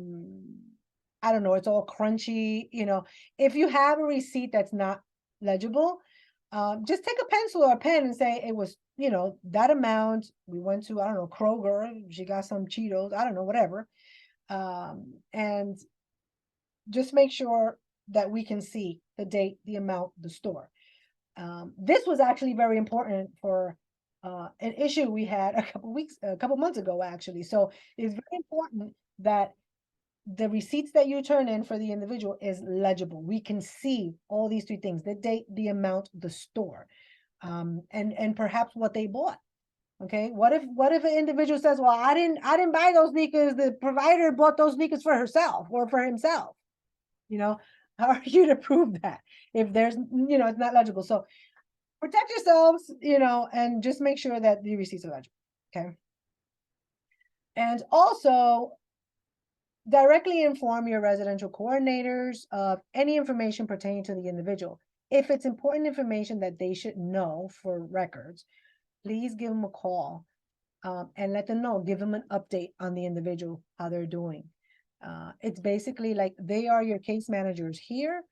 don't know, it's all crunchy. If you have a receipt that's not legible, just take a pencil or a pen and say it was, that amount. We went to, I don't know, Kroger, she got some Cheetos, I don't know, whatever. And just make sure that we can see the date, the amount, the store. This was actually very important for an issue we had a couple months ago, actually. So it's very important that the receipts that you turn in for the individual is legible. We can see all these 3 things: the date, the amount, the store, and perhaps what they bought. Okay. What if an individual says, well, I didn't buy those sneakers. The provider bought those sneakers for herself or for himself. How are you to prove that if there's, it's not legible? So protect yourselves, and just make sure that the receipts are legible. Okay. And also, directly inform your residential coordinators of any information pertaining to the individual. If it's important information that they should know for records, please give them a call and let them know, give them an update on the individual, how they're doing. It's basically like they are your case managers here.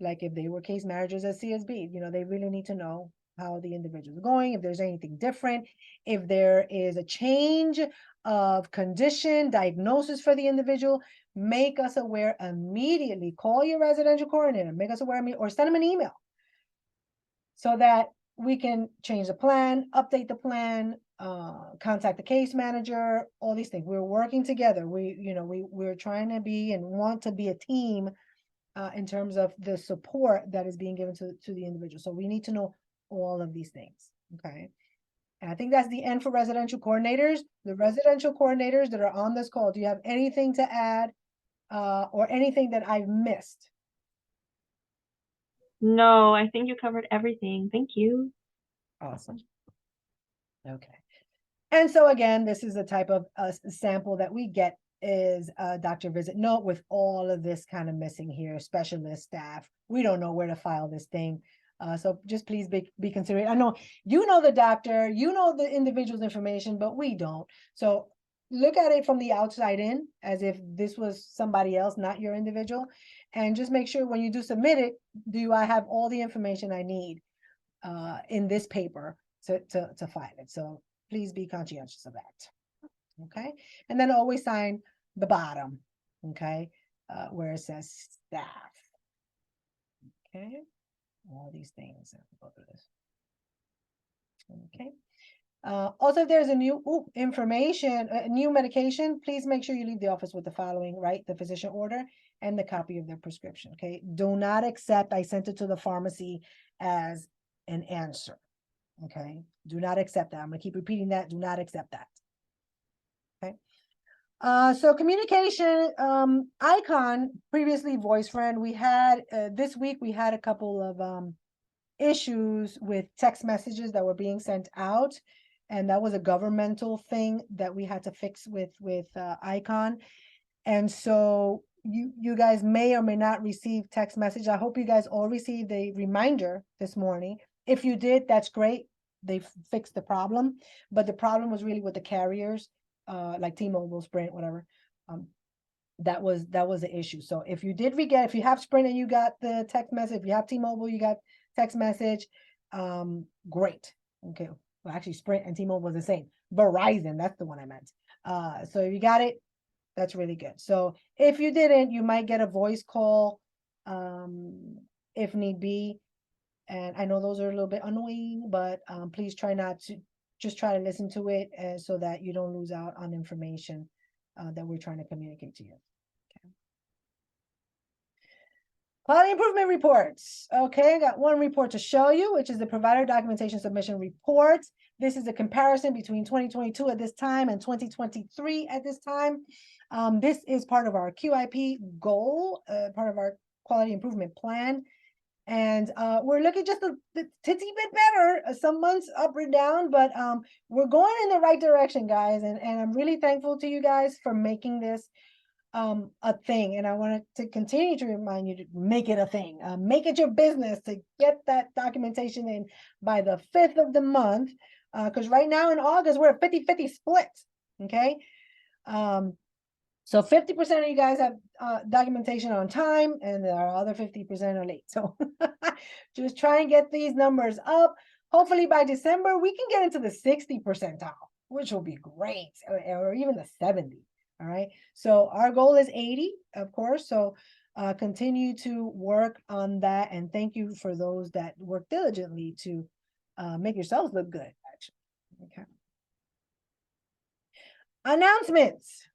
Like if they were case managers at CSB, they really need to know how the individual is going, if there's anything different, if there is a change of condition, diagnosis for the individual, make us aware immediately. Call your residential coordinator, make us aware, or send them an email so that we can change the plan, update the plan, contact the case manager, all these things. We're working together. We're trying to be and want to be a team in terms of the support that is being given to the individual. So we need to know all of these things. Okay. And I think that's the end for residential coordinators. The residential coordinators that are on this call, do you have anything to add or anything that I've missed? No, I think you covered everything. Thank you. Awesome. Okay. And so again, this is the type of sample that we get is a doctor visit note with all of this kind of missing here, specialist staff. We don't know where to file this thing. So just please be considerate. I know the doctor, the individual's information, but we don't. So look at it from the outside in as if this was somebody else, not your individual. And just make sure when you do submit it, do I have all the information I need in this paper to file it? So please be conscientious of that. Okay. And then always sign the bottom. okay? Where it says staff. Okay, all these things. Go through this. Okay. Also, if there's a new information, a new medication, please make sure you leave the office with the following, right? The physician order and the copy of their prescription, okay? Do not accept, I sent it to the pharmacy as an answer, okay? Do not accept that. I'm gonna keep repeating that. Do not accept that. Okay. So communication, Icon, previously voice friend, we had, this week, we had a couple of, issues with text messages that were being sent out. And that was a governmental thing that we had to fix with Icon. And so you guys may or may not receive text message. I hope you guys all received a reminder this morning. If you did, that's great. They fixed the problem, but the problem was really with the carriers, like T-Mobile, Sprint, whatever. That was the issue. So if you did if you have Sprint and you got the text message, if you have T-Mobile, you got text message, great. Okay. Well, actually, Sprint and T-Mobile was the same. Verizon, that's the one I meant. So if you got it, that's really good. So if you didn't, you might get a voice call, if need be. And I know those are a little bit annoying, but please try not to, just try to listen to it so that you don't lose out on information that we're trying to communicate to you. Quality improvement reports. Okay, I got one report to show you, which is the provider documentation submission report. This is a comparison between 2022 at this time and 2023 at this time. This is part of our QIP goal, part of our quality improvement plan. And we're looking just a titsy bit better, some months up or down, but we're going in the right direction, guys. And I'm really thankful to you guys for making this a thing. And I wanted to continue to remind you to make it a thing. Make it your business to get that documentation in by the 5th of the month. Because right now in August, we're a 50-50 split. Okay. So 50% of you guys have documentation on time, and the other 50% are late. So just try and get these numbers up. Hopefully by December, we can get into the 60 percentile, which will be great, or even the 70. All right. So our goal is 80, of course. So continue to work on that. And thank you for those that work diligently to make yourselves look good, actually. Okay. Announcements.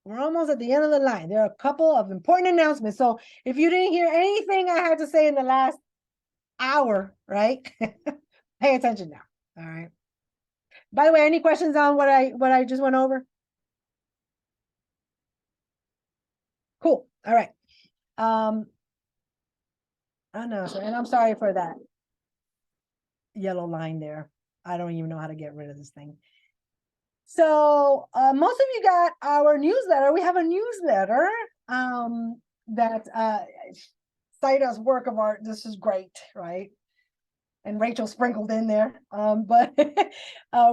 We're almost at the end of the line. There are a couple of important announcements. So if you didn't hear anything I had to say in the last hour, right? Pay attention now. All right. By the way, any questions on what I just went over? Cool. All right. Oh no, and I'm sorry for that yellow line there. I don't even know how to get rid of this thing. So most of you got our newsletter. We have a newsletter that cite us work of art. This is great, right? And Rachel sprinkled in there. But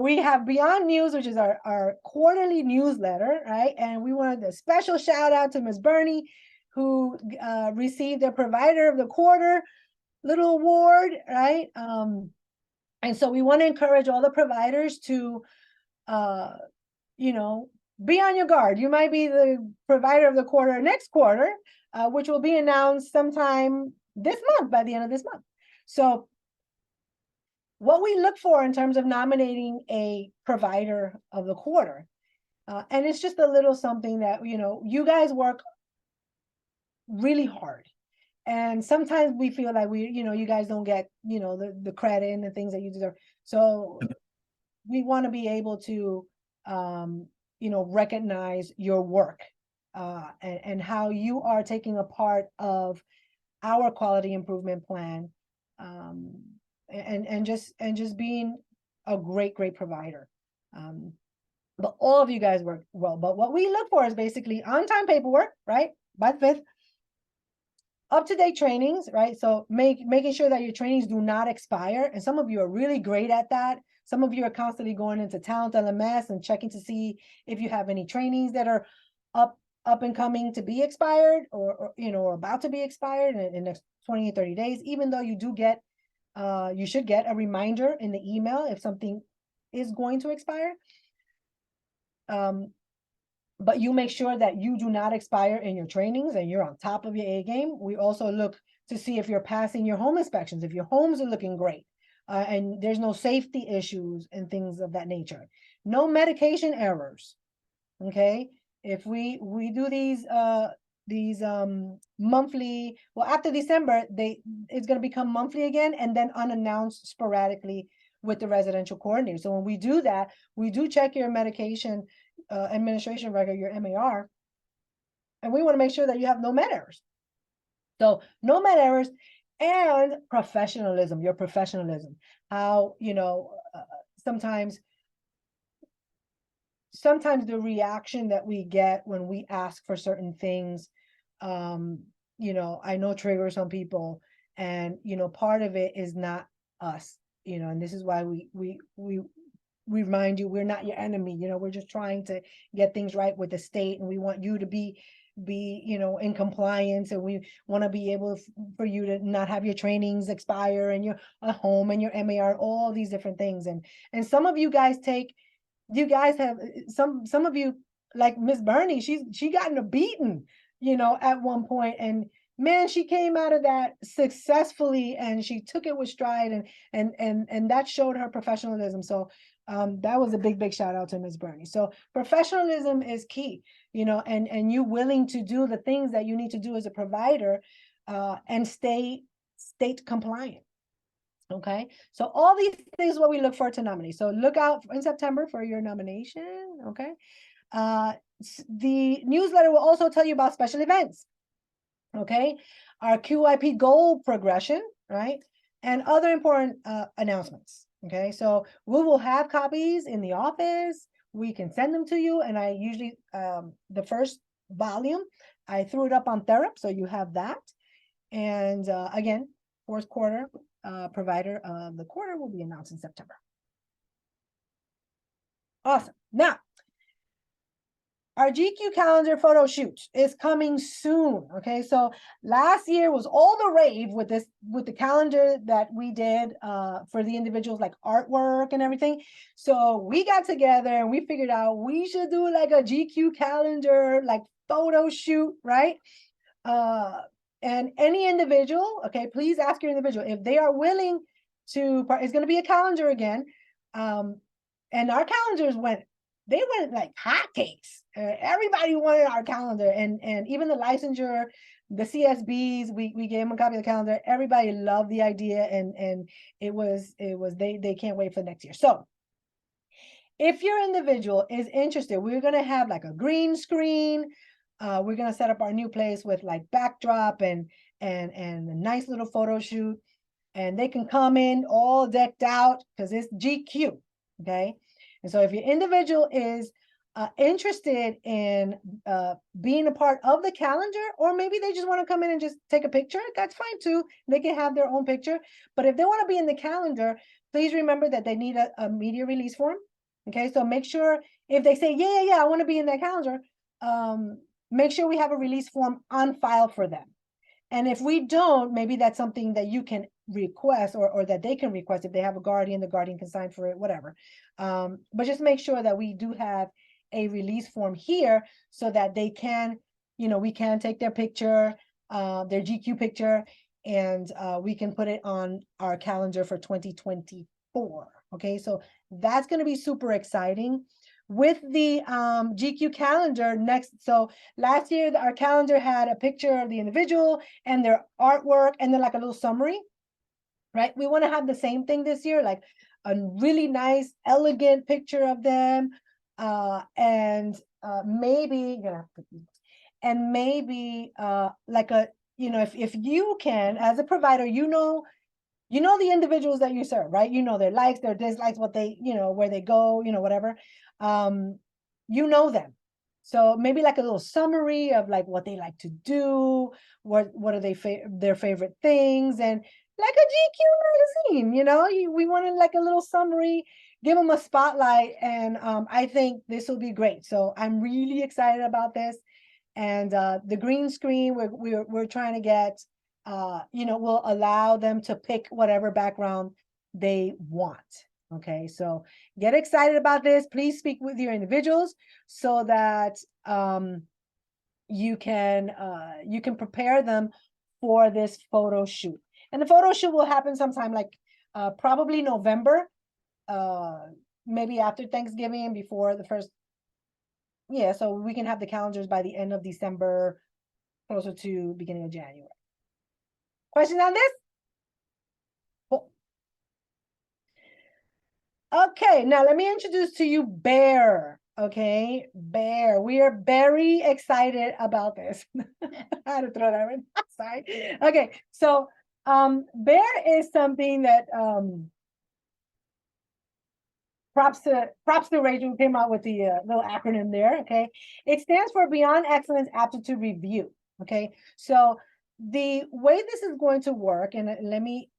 we have Beyond News, which is our quarterly newsletter, right? And we wanted a special shout out to Ms. Bernie, who received the Provider of the Quarter little award, right? And so we want to encourage all the providers to, you know, be on your guard. You might be the Provider of the Quarter next quarter, which will be announced sometime this month, by the end of this month. So what we look for in terms of nominating a Provider of the Quarter, and it's just a little something that, you know, you guys work really hard. And sometimes we feel like you guys don't get, the credit and the things that you deserve. So we want to be able to, recognize your work and how you are taking a part of our quality improvement plan, and just being a great provider. But all of you guys work well. But what we look for is basically on-time paperwork, right? By the 5th. Up-to-date trainings, right? So making sure that your trainings do not expire. And some of you are really great at that. Some of you are constantly going into Talent LMS and checking to see if you have any trainings that are up and coming to be expired or about to be expired in the next 20 or 30 days, even though you do get, you should get a reminder in the email if something is going to expire. But but you make sure that you do not expire in your trainings and you're on top of your A game. We also look to see if you're passing your home inspections, if your homes are looking great, and there's no safety issues and things of that nature. No medication errors. Okay, if we do these monthly, well, after December, it's going to become monthly again, and then unannounced sporadically with the residential coordinator. So when we do that, we do check your medication administration record, your MAR, and we want to make sure that you have no med errors. So no med errors and professionalism, your professionalism. How, sometimes the reaction that we get when we ask for certain things, I know triggers some people, and, part of it is not us, and this is why we remind you, we're not your enemy, we're just trying to get things right with the state, and we want you to be in compliance, and we want to be able for you to not have your trainings expire and your home and your MAR, all these different things. And some of you guys have some of you, like Miss Bernie, she gotten a beating, at one point, and man, she came out of that successfully, and she took it with stride, and that showed her professionalism. So that was a big shout out to Miss Bernie. So professionalism is key, and you willing to do the things that you need to do as a provider, and stay state compliant. Okay, so all these things are what we look for to nominate. So look out in September for your nomination. Okay, the newsletter will also tell you about special events. Okay, our QIP goal progression, right, and other important announcements. Okay, so we will have copies in the office. We can send them to you, and I usually the first volume I threw it up on Therap, so you have that. And again, fourth quarter provider of the quarter will be announced in September. Awesome. Now, our GQ calendar photo shoot is coming soon. Okay, so last year was all the rave with the calendar that we did for the individuals, like artwork and everything. So we got together and we figured out we should do like a GQ calendar, like photo shoot, right? And any individual, okay, please ask your individual if they are willing to. It's going to be a calendar again, and our calendars went like hotcakes. Everybody wanted our calendar, and even the licensure, the CSBs, we gave them a copy of the calendar. Everybody loved the idea, and it was they can't wait for next year. So if your individual is interested, we're going to have like a green screen. We're going to set up our new place with like backdrop and a nice little photo shoot, and they can come in all decked out because it's GQ. Okay. And so if your individual is interested in being a part of the calendar, or maybe they just want to come in and just take a picture, that's fine too. They can have their own picture. But if they want to be in the calendar, please remember that they need a media release form. Okay, so make sure if they say, yeah, I want to be in that calendar, make sure we have a release form on file for them. And if we don't, maybe that's something that you can request, or that they can request. If they have a guardian, the guardian can sign for it, whatever. But just make sure that we do have a release form here so that they can, we can take their picture, their GQ picture, and we can put it on our calendar for 2024. Okay, so that's going to be super exciting. With the GQ calendar next, so last year our calendar had a picture of the individual and their artwork, and then like a little summary, right? We want to have the same thing this year, like a really nice, elegant picture of them, and maybe like a, if you can, as a provider, the individuals that you serve, right? Their likes, their dislikes, what they, where they go, whatever. Them. So maybe like a little summary of like what they like to do, what are their favorite things, and like a GQ magazine, we wanted like a little summary, give them a spotlight, and I think this will be great. So I'm really excited about this. And the green screen, we're trying to get, will allow them to pick whatever background they want. Okay, so get excited about this. Please speak with your individuals so that you can prepare them for this photo shoot. And the photo shoot will happen sometime like probably November, maybe after Thanksgiving, before the first. Yeah, so we can have the calendars by the end of December, closer to beginning of January. Questions on this? Cool. Okay, now let me introduce to you Bear. Okay, Bear. We are very excited about this. I had to throw that in. Sorry. Okay, so Bear is something that props to Rachel who came out with the little acronym there. Okay, it stands for Beyond Excellence Aptitude Review. Okay, so the way this is going to work, and let me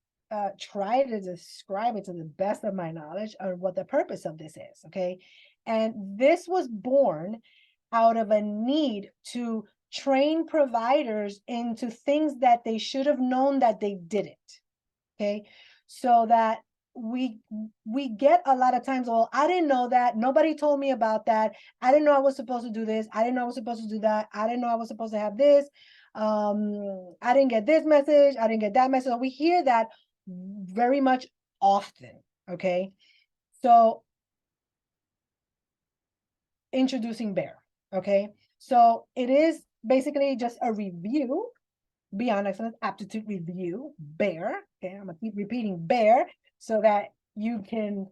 try to describe it to the best of my knowledge of what the purpose of this is. Okay, and this was born out of a need to train providers into things that they should have known that they didn't. Okay, so that we get a lot of times, well, I didn't know that, nobody told me about that, I didn't know I was supposed to do this, I didn't know I was supposed to do that, I didn't know I was supposed to have this, I didn't get this message, I didn't get that message. We hear that very much often. Okay, so introducing Bear. Okay, so it is basically just a review, Beyond Excellence Aptitude Review, Bear. Okay, I'm gonna keep repeating Bear so that you can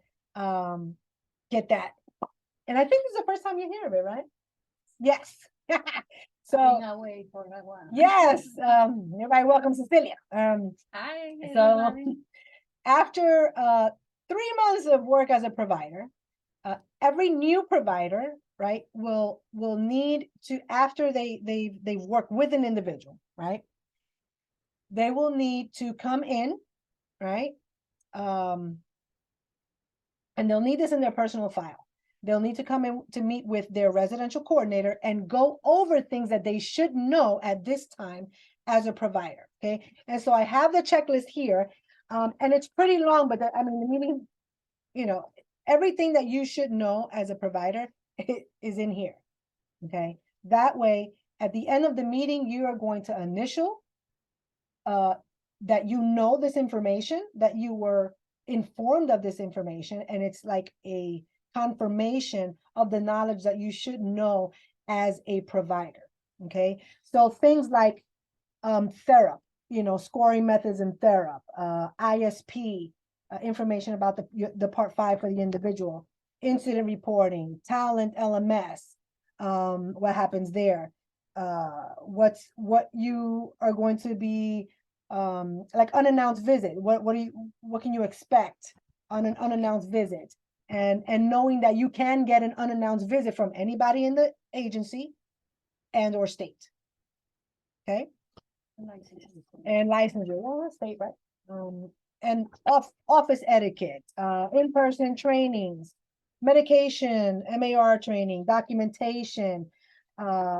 get that. And I think this is the first time you hear of it, right? Yes. So Away for a while. yes, everybody welcome Cecilia. Hi, So everybody. after 3 months of work as a provider, every new provider, right, will need to, after they've worked with an individual, right, they will need to come in, right, and they'll need this in their personal file. They'll need to come in to meet with their residential coordinator and go over things that they should know at this time as a provider. Okay, and so I have the checklist here, and it's pretty long, but I mean, the meaning, you know, everything that you should know as a provider is in here. Okay, that way, at the end of the meeting, you are going to initial that you know this information, that you were informed of this information, and it's like a confirmation of the knowledge that you should know as a provider. Okay, so things like THERAP, you know, scoring methods in THERAP, ISP, information about the part 5 for the individual, incident reporting, talent LMS, what happens there, what you are going to be like unannounced visit, what can you expect on an unannounced visit, and knowing that you can get an unannounced visit from anybody in the agency and or state. Okay, and licensure, well, that's state, right? And office etiquette, in-person trainings, medication, MAR training, documentation,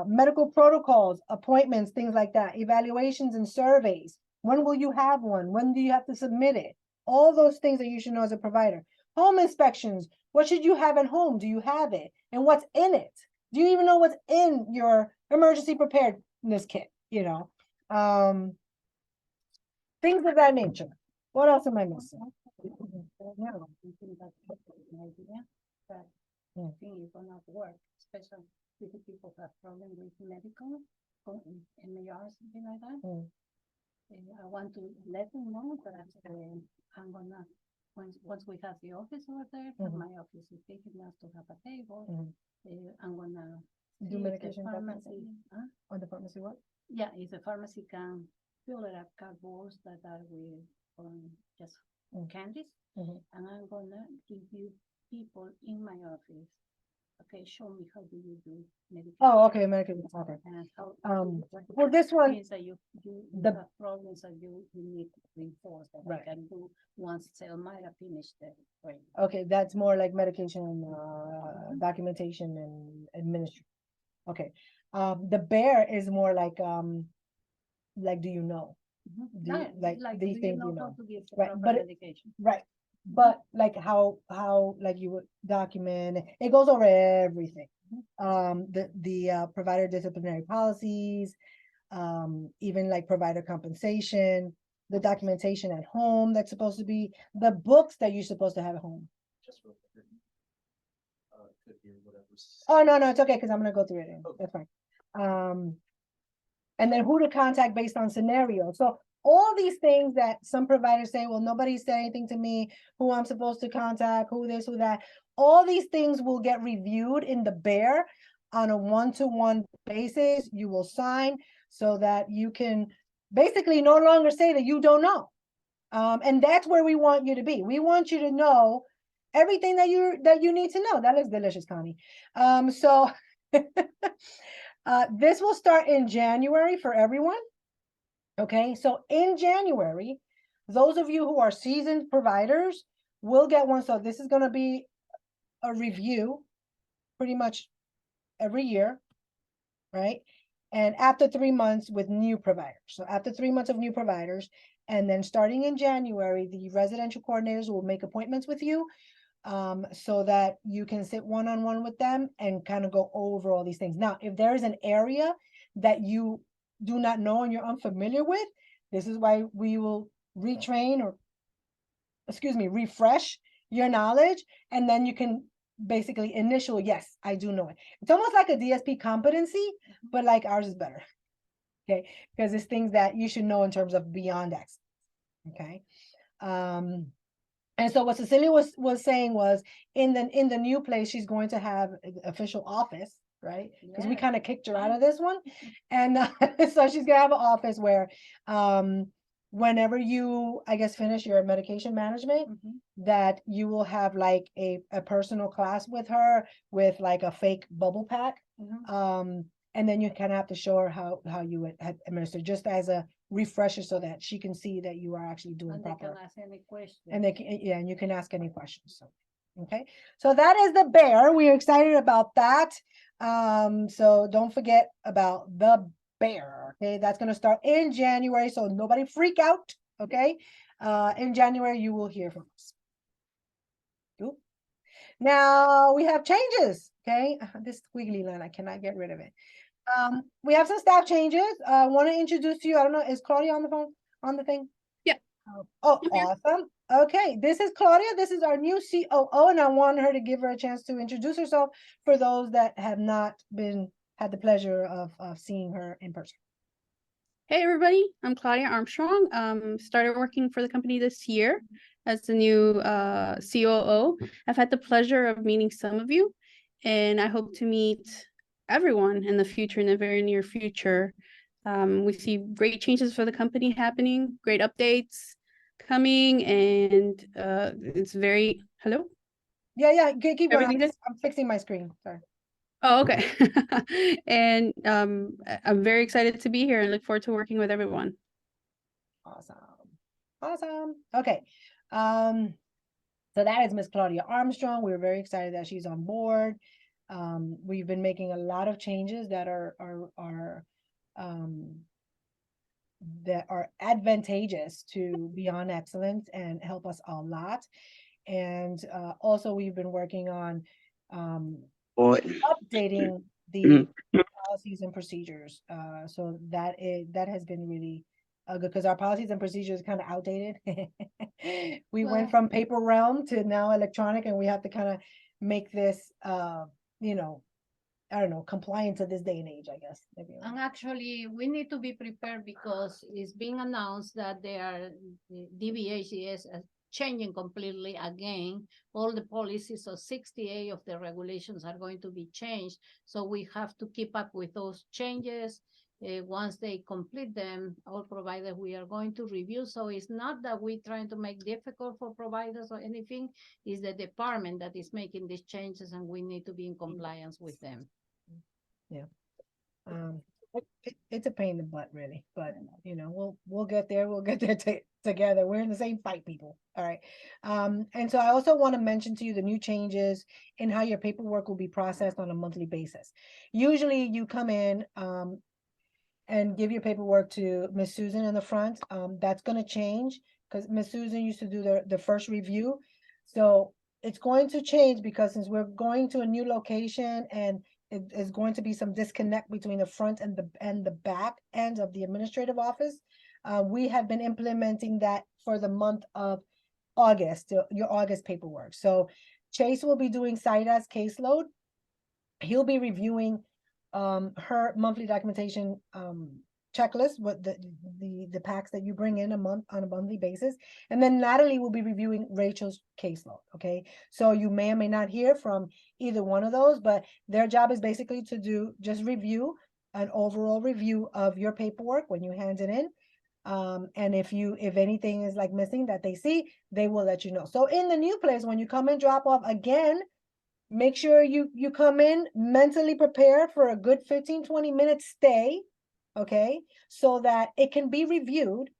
medical protocols, appointments, things like that, evaluations and surveys. When will you have one? When do you have to submit it? All those things that you should know as a provider. Home inspections, what should you have at home? Do you have it? And what's in it? Do you even know what's in your emergency preparedness kit? You know, things of that nature. What else am I missing? That thing is gonna work, especially if the people have problem with medical, MAR, something like that. I want to let them know that I'm gonna, once we have the office over there, my office is big enough to have a table. I'm gonna Do see if the medication pharmacy, on the pharmacy what? yeah, if the pharmacy can fill it up cardboards that are with just candies, and I'm gonna give you people in my office. Okay, show me how do you do medication. Oh, okay, medication, okay. And how, For this one, things that you the- have problems that you need to reinforce that Right. I can do once Selmira finished the training. okay, that's more like medication, documentation and administration. Okay, the Bear is more like do you know? Mhm. Do you- Yeah, like do these you things know you how know. to give the Right, proper but medication? Right, but like how like you would document, it goes over everything. The provider disciplinary policies, even like provider compensation, the documentation at home that's supposed to be, the books that you're supposed to have at home. Just real quick. Could hear whatever's. Oh, no, it's okay, because I'm gonna go through it. That's fine. And then who to contact based on scenario. So all these things that some providers say, well, nobody said anything to me, who I'm supposed to contact, who this, who that. All these things will get reviewed in the BEAR on a one-to-one basis. You will sign so that you can basically no longer say that you don't know. And that's where we want you to be. We want you to know everything that you need to know. That looks delicious, Connie. So this will start in January for everyone. Okay, so in January, those of you who are seasoned providers will get one. So this is going to be a review pretty much every year, right? And after 3 months with new providers. So after 3 months of new providers, and then starting in January, the residential coordinators will make appointments with you, so that you can sit one-on-one with them and kind of go over all these things. Now, if there is an area that you do not know and you're unfamiliar with, this is why we will retrain or, excuse me, refresh your knowledge, and then you can basically initial, yes, I do know it. It's almost like a DSP competency, but like ours is better. Okay, because it's things that you should know in terms of beyond X. Okay. And so what Cecilia was saying was in the new place, she's going to have an official office, right? Because we Yeah. kind of kicked her out of this one. And so she's gonna have an office where whenever you, I guess, finish your medication management, that you will have like a personal class with her with like a fake bubble pack. And then you kind of have to show her how you would administer, just as a refresher, so that she can see that you are actually doing And they proper. can ask any question. And they can, yeah, and you can ask any questions. So, okay. So that is the BEAR. We are excited about that. So don't forget about the BEAR. Okay. That's going to start in January. So nobody freak out. Okay. In January, you will hear from us. Oop. Now we have changes. Okay. This squiggly line, I cannot get rid of it. We have some staff changes. I want to introduce you. I don't know, is Claudia on the phone, on the thing? Yeah. Oh, I'm here. awesome. Okay, this is Claudia. This is our new COO, and I want her to give her a chance to introduce herself for those that have not had the pleasure of seeing her in person. Hey everybody, I'm Claudia Armstrong. Started working for the company this year as the new COO. I've had the pleasure of meeting some of you, and I hope to meet everyone in the future, in the very near future. We see great changes for the company happening, great updates coming, and it's very, hello? Yeah, keep going. Everything good? I'm fixing my screen. Sorry. Oh, okay. And I'm very excited to be here and look forward to working with everyone. Awesome. Okay. So that is Miss Claudia Armstrong. We're very excited that she's on board. We've been making a lot of changes that are advantageous to Beyond Excellence and help us a lot. And also we've been working on updating the policies and procedures. So that has been really good, because our policies and procedures kind of outdated. We went Well- from paper realm to now electronic, and we have to kind of make this I don't know, compliant to this day and age, I guess. Maybe. And actually, we need to be prepared because it's being announced that the DBH is changing completely again. All the policies of 68 of the regulations are going to be changed. So we have to keep up with those changes. Once they complete them, all providers, we are going to review. So it's not that we're trying to make difficult for providers or anything. It's the department that is making these changes, and we need to be in compliance with them. It's a pain in the butt, really, but we'll get there. We'll get there together. We're in the same fight, people. All right. And so I also want to mention to you the new changes in how your paperwork will be processed on a monthly basis. Usually you come in and give your paperwork to Miss Susan in the front. That's going to change, because Miss Susan used to do the first review. So it's going to change because since we're going to a new location and it is going to be some disconnect between the front and the back end of the administrative office. We have been implementing that for the month of August, your August paperwork. So Chase will be doing Saida's caseload. He'll be reviewing her monthly documentation checklist, what the packs that you bring in on a monthly basis. And then Natalie will be reviewing Rachel's caseload, okay? So you may or may not hear from either one of those, but their job is basically to do just review, an overall review of your paperwork when you hand it in. And if anything is like missing that they see, they will let you know. So in the new place, when you come and drop off again, make sure you come in mentally prepared for a good 15-20 minute stay, okay? So that it can be reviewed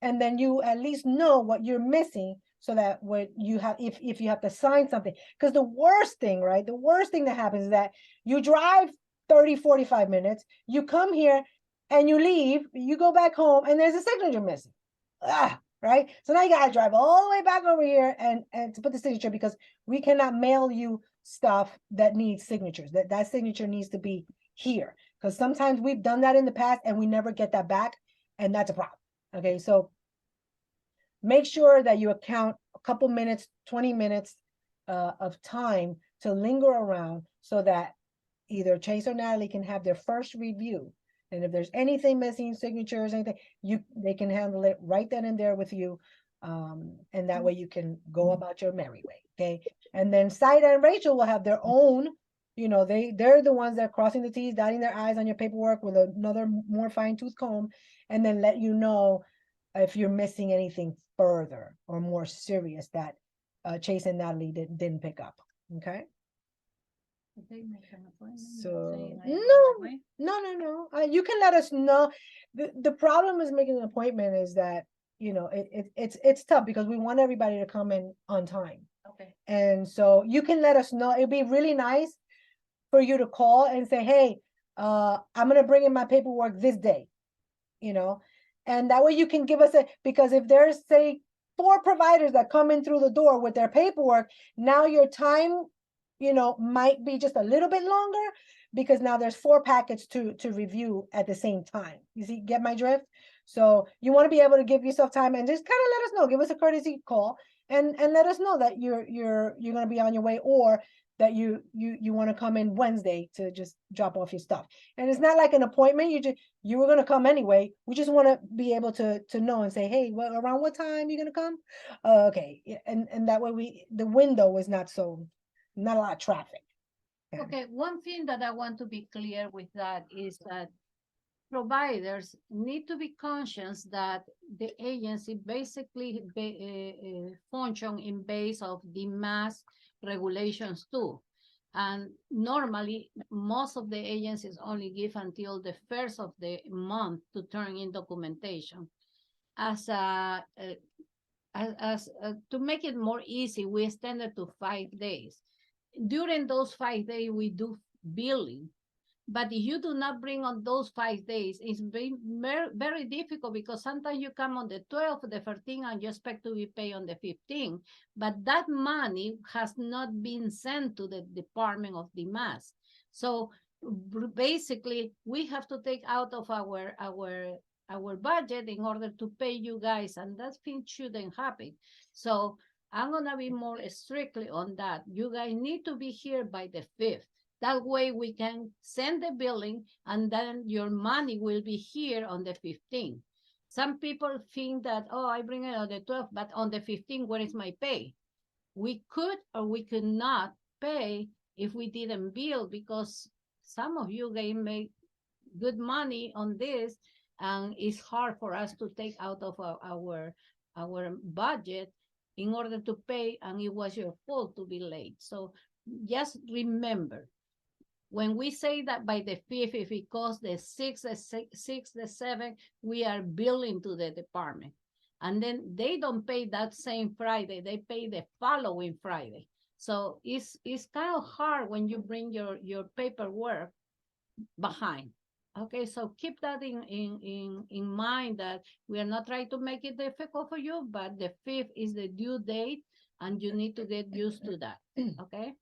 and then you at least know what you're missing so that when you have, if you have to sign something, because the worst thing, right? The worst thing that happens is that you drive 30-45 minutes, you come here and you leave, you go back home and there's a signature missing. Right? So now you gotta drive all the way back over here and to put the signature because we cannot mail you stuff that needs signatures. That signature needs to be here. Because sometimes we've done that in the past and we never get that back, and that's a problem. Okay, so make sure that you account a couple minutes, 20 minutes of time to linger around so that either Chase or Natalie can have their first review. And if there's anything missing, signatures, anything, they can handle it right then and there with you. And that way you can go about your merry way. Okay. And then Saida and Rachel will have their own, they're the ones that are crossing the T's, dotting their I's on your paperwork with another more fine-tooth comb, and then let you know if you're missing anything further or more serious that Chase and Natalie didn't pick up. Okay. So no. You can let us know. The problem is making an appointment is that it's tough because we want everybody to come in on time. Okay. And so you can let us know. It'd be really nice for you to call and say, hey, I'm gonna bring in my paperwork this day, and that way you can give us because if there's say 4 providers that come in through the door with their paperwork, now your time might be just a little bit longer because now there's 4 packets to review at the same time. You see, get my drift? So you want to be able to give yourself time and just kind of let us know, give us a courtesy call and let us know that you're going to be on your way or that you want to come in Wednesday to just drop off your stuff. And it's not like an appointment. You were going to come anyway. We just want to be able to know and say, hey, around what time you going to come? Okay. And that way the window is not a lot of traffic. Okay, one thing that I want to be clear with that is that providers need to be conscious that the agency basically function in base of the mass regulations too. And normally, most of the agencies only give until the first of the month to turn in documentation. To make it more easy, we extended to 5 days. During those 5 days, we do billing. But if you do not bring on those 5 days, it's very difficult because sometimes you come on the 12th, the 13th, and you expect to be paid on the 15th. But that money has not been sent to the Department of the Mass. So basically, we have to take out of our budget in order to pay you guys, and that thing shouldn't happen. So I'm gonna be more strictly on that. You guys need to be here by the 5th. That way we can send the billing and then your money will be here on the 15th. Some people think that, oh, I bring it on the 12th, but on the 15th, where is my pay? We could or we could not pay if we didn't bill because some of you guys make good money on this and it's hard for us to take out of our budget in order to pay, and it was your fault to be late. So just remember, when we say that by the 5th, if it costs the 6th, the 7th, we are billing to the department. And then they don't pay that same Friday, they pay the following Friday. So it's kind of hard when you bring your paperwork behind. Okay, so keep that in mind that we are not trying to make it difficult for you, but the 5th is the due date and you need to get used to that, okay?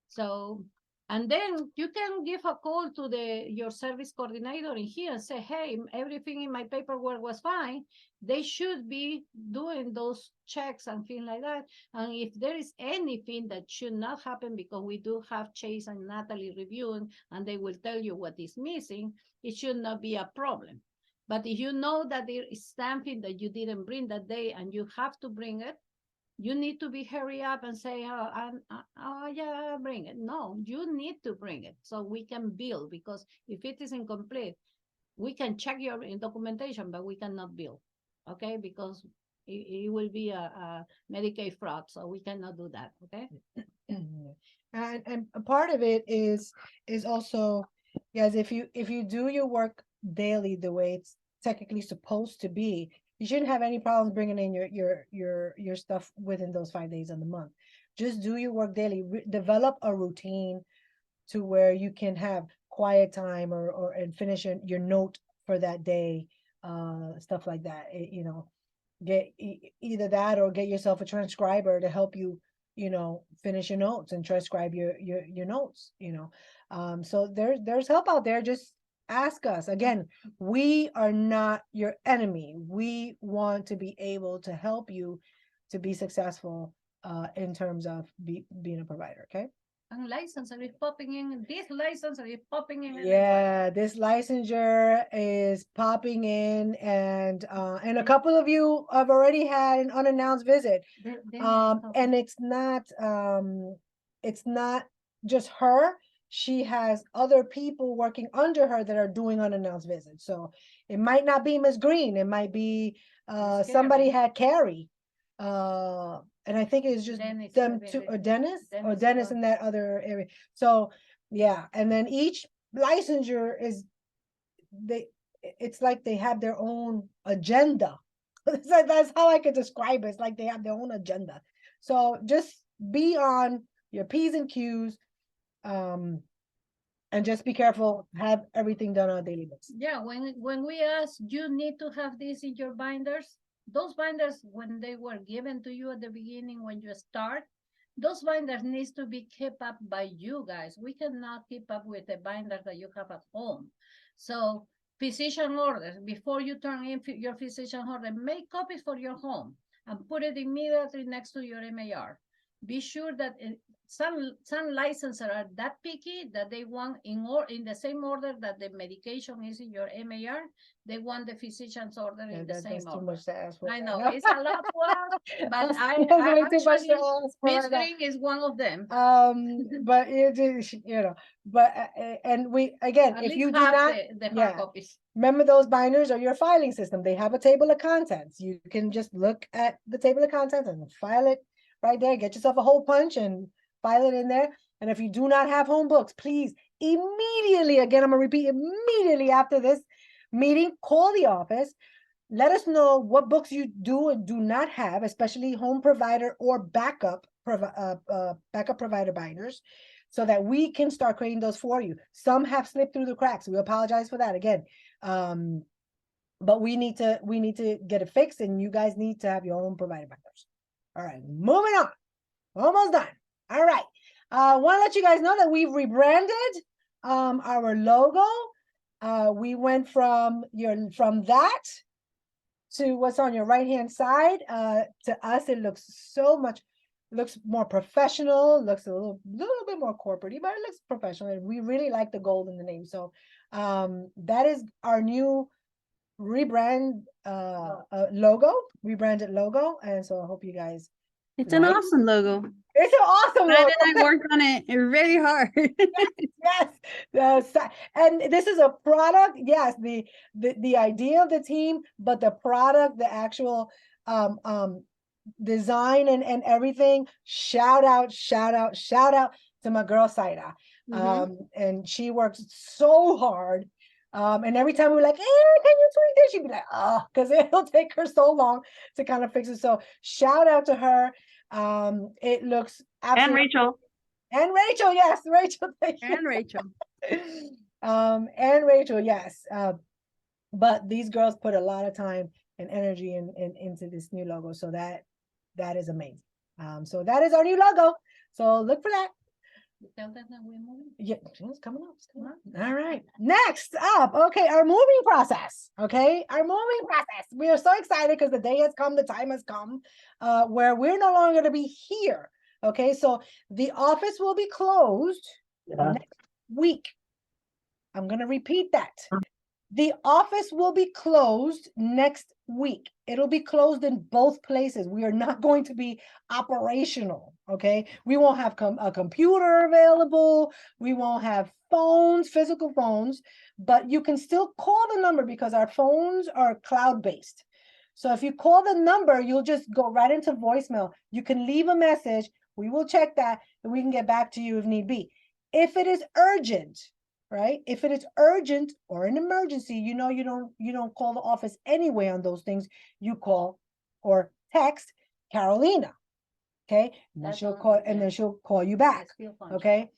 So, and then you can give a call to your service coordinator in here and say, hey, everything in my paperwork was fine. They should be doing those checks and things like that. And if there is anything that should not happen, because we do have Chase and Natalie reviewing, and they will tell you what is missing, it should not be a problem. But if you know that there is something that you didn't bring that day and you have to bring it, you need to be hurry up and say, oh yeah, bring it. No, you need to bring it so we can bill, because if it is incomplete, we can check your documentation, but we cannot bill, okay? Because it will be a Medicaid fraud, so we cannot do that, okay? And a part of it is also, yes, if you do your work daily the way it's technically supposed to be, you shouldn't have any problems bringing in your stuff within those 5 days of the month. Just do your work daily. Develop a routine to where you can have quiet time or and finish your note for that day, stuff like that. You know, get either that or get yourself a transcriber to help you, you know, finish your notes and transcribe your notes, you know. So there's help out there. Just ask us. Again, we are not your enemy. We want to be able to help you to be successful in terms of being a provider, okay? And licensor is popping in, this licensor is popping in. Yeah, this licensure is popping in, and a couple of you have already had an unannounced visit. And it's not just her. She has other people working under her that are doing unannounced visits. So it might not be Miss Green. It might be Miss somebody Carey. had Carrie. And I think it's just Dennis, them maybe two, or they- Dennis Dennis in that other area. So yeah, and then each licensure is it's like they have their own agenda. So that's how I could describe it. It's like they have their own agenda. So just be on your P's and Q's, and just be careful, have everything done on a daily basis. Yeah, when we ask, you need to have this in your binders, those binders, when they were given to you at the beginning, when you start, those binders needs to be kept up by you guys. We cannot keep up with the binders that you have at home. So physician orders, before you turn in your physician order, make copies for your home and put it immediately next to your MAR. Be sure that some licensors are that picky that they want in the same order that the medication is in your MAR, they want the physician's order Yeah, in the same that's too order. much to ask for. I right know, now. it's a lot to ask, but I That's way too much to actually, ask for Miss right now. Green is one of them. But it is, you know, but and we again, At if least you do have not, the hard yeah. copies. remember those binders are your filing system. They have a table of contents. You can just look at the table of contents and file it right there. Get yourself a hole punch and file it in there. And if you do not have home books, please immediately, again, I'm gonna repeat, immediately after this meeting, call the office. Let us know what books you do and do not have, especially home provider or backup provider binders, so that we can start creating those for you. Some have slipped through the cracks. We apologize for that again. But we need to get it fixed, and you guys need to have your own provider binders. All right, moving on. Almost done. All right. Want to let you guys know that we've rebranded our logo. We went from that to what's on your right hand side. To us, it looks looks more professional, looks a little bit more corporate-y, but it looks professional. And we really like the gold in the name. So that is our new rebranded logo. And so I hope you guys It's an Right? awesome logo. it's an awesome Brad logo. and I worked on it very hard. Yes, and this is a product. Yes, the idea of the team, but the product, the actual design and everything. Shout out to my girl Saida. And she works so hard. And every time we're like, hey, can you tweet this? She'd be like, oh, because it'll take her so long to kind of fix it. So shout out to her. It looks And absolutely Rachel. and Rachel, yes, Rachel, thank you. And Rachel. And Rachel, yes. But these girls put a lot of time and energy into this new logo, so that is amazing. So that is our new logo. So look for that. You tell them that we're moving. Yeah, it's coming up. It's coming up. All right. Next up, okay, our moving process. Okay, our moving process. We are so excited because the day has come, the time has come, where we're no longer going to be here. Okay, so the office will be closed next week. I'm going to repeat that. The office will be closed next week. It'll be closed in both places. We are not going to be operational, okay? We won't have a computer available. We won't have phones, physical phones, but you can still call the number because our phones are cloud-based. So if you call the number, you'll just go right into voicemail. You can leave a message. We will check that and we can get back to you if need be. If it is urgent, right? If it is urgent or an emergency, you know, you don't call the office anyway on those things. You call or text Carolina, okay? And then That's she'll all, call, and yeah. then she'll call you back, Still functional. okay?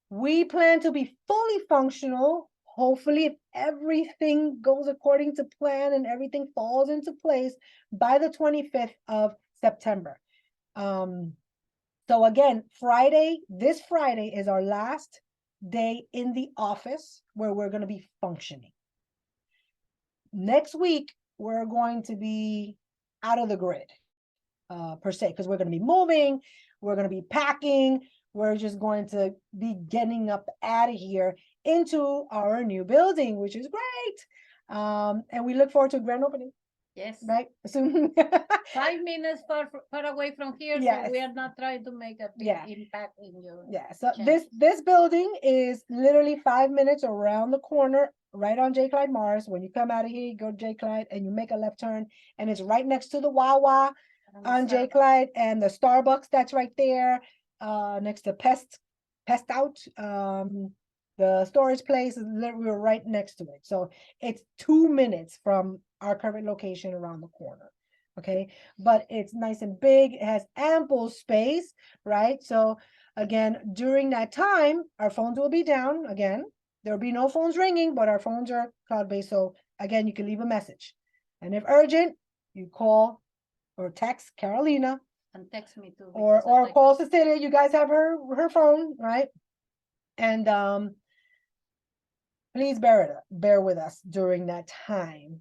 We plan to be fully functional. Hopefully, if everything goes according to plan and everything falls into place by the 25th of September. So again, this Friday is our last day in the office where we're going to be functioning. Next week, we're going to be out of the grid, per se, because we're going to be moving, we're going to be packing, we're just going to be getting up out of here into our new building, which is great. And we look forward to a grand opening, Yes. right? Soon. 5 minutes far away from here, Yes. so we are not trying to make a big Yeah. impact in your. Yeah, so change. this building is literally 5 minutes around the corner, right on J. Clyde Morris. When you come out of here, you go to J. Clyde and you make a left turn, and it's right next to the Wawa on J. Clyde and the Starbucks that's right there, next to Pest Out. The storage place is literally right next to it. So it's 2 minutes from our current location around the corner. Okay, but it's nice and big. It has ample space, right? So again, during that time, our phones will be down again. There'll be no phones ringing, but our phones are cloud-based. So again, you can leave a message. And if urgent, you call or text Carolina And text me too. or because I call Cecilia. You guys have her phone, right? And please bear with us during that time.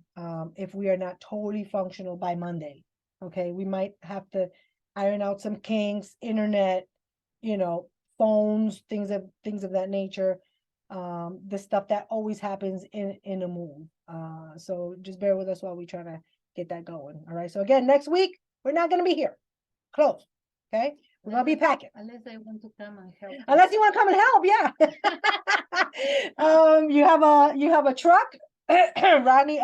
If we are not totally functional by Monday, okay, we might have to iron out some kinks, internet, phones, things of that nature. The stuff that always happens in a move. So just bear with us while we try to get that going. All right. So again, next week we're not going to be here. Close. Okay. We're gonna be packing. Unless they want to come and help. Unless you want to come and help, yeah. You have a truck, Rodney.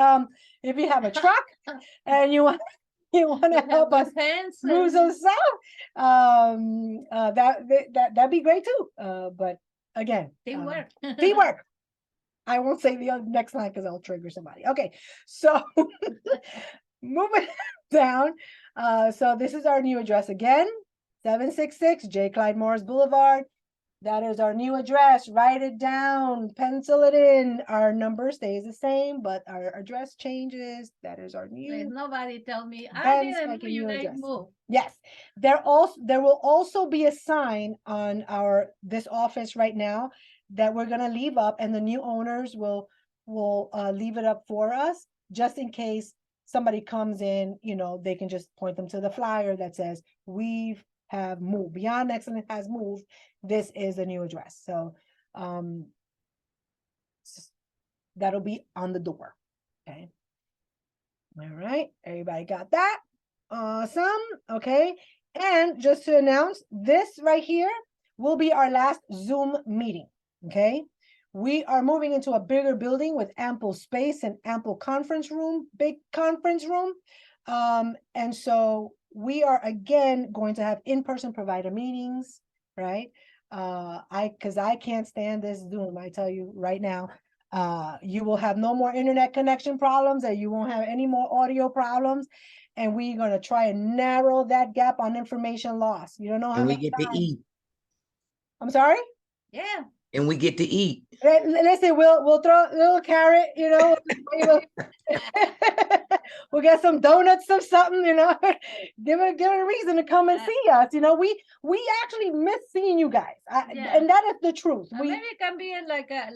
If you have a truck and you want to help us move some stuff, that'd be great too. But again, Teamwork. teamwork. I won't say the next line because I'll trigger somebody. Okay, so moving down. So this is our new address again. 766 J. Clyde Morris Boulevard. That is our new address. Write it down, pencil it in. Our number stays the same, but our address changes. That is our Please, new. nobody tell me, I Ben's didn't making move, you new guys address. move. Yes, there will also be a sign on this office right now that we're gonna leave up, and the new owners will leave it up for us just in case somebody comes in. They can just point them to the flyer that says have moved. Beyond Excellent has moved. This is the new address. So that'll be on the door. Okay. All right. Everybody got that? Awesome. Okay. And just to announce, this right here will be our last Zoom meeting. Okay. We are moving into a bigger building with ample space and ample big conference room. And so we are again going to have in-person provider meetings, right? Because I can't stand this Zoom, I tell you right now. You will have no more internet connection problems, and you won't have any more audio problems. And we're going to try and narrow that gap on information loss. You don't know how And we many get to times. eat. I'm sorry? Yeah. And we get to eat. Listen, we'll throw a little carrot, you know. we'll, we'll get some donuts or something, you know. give it a reason to come and see us. You know, we actually miss seeing you guys, Yeah. and that is the truth. We Maybe it can be like a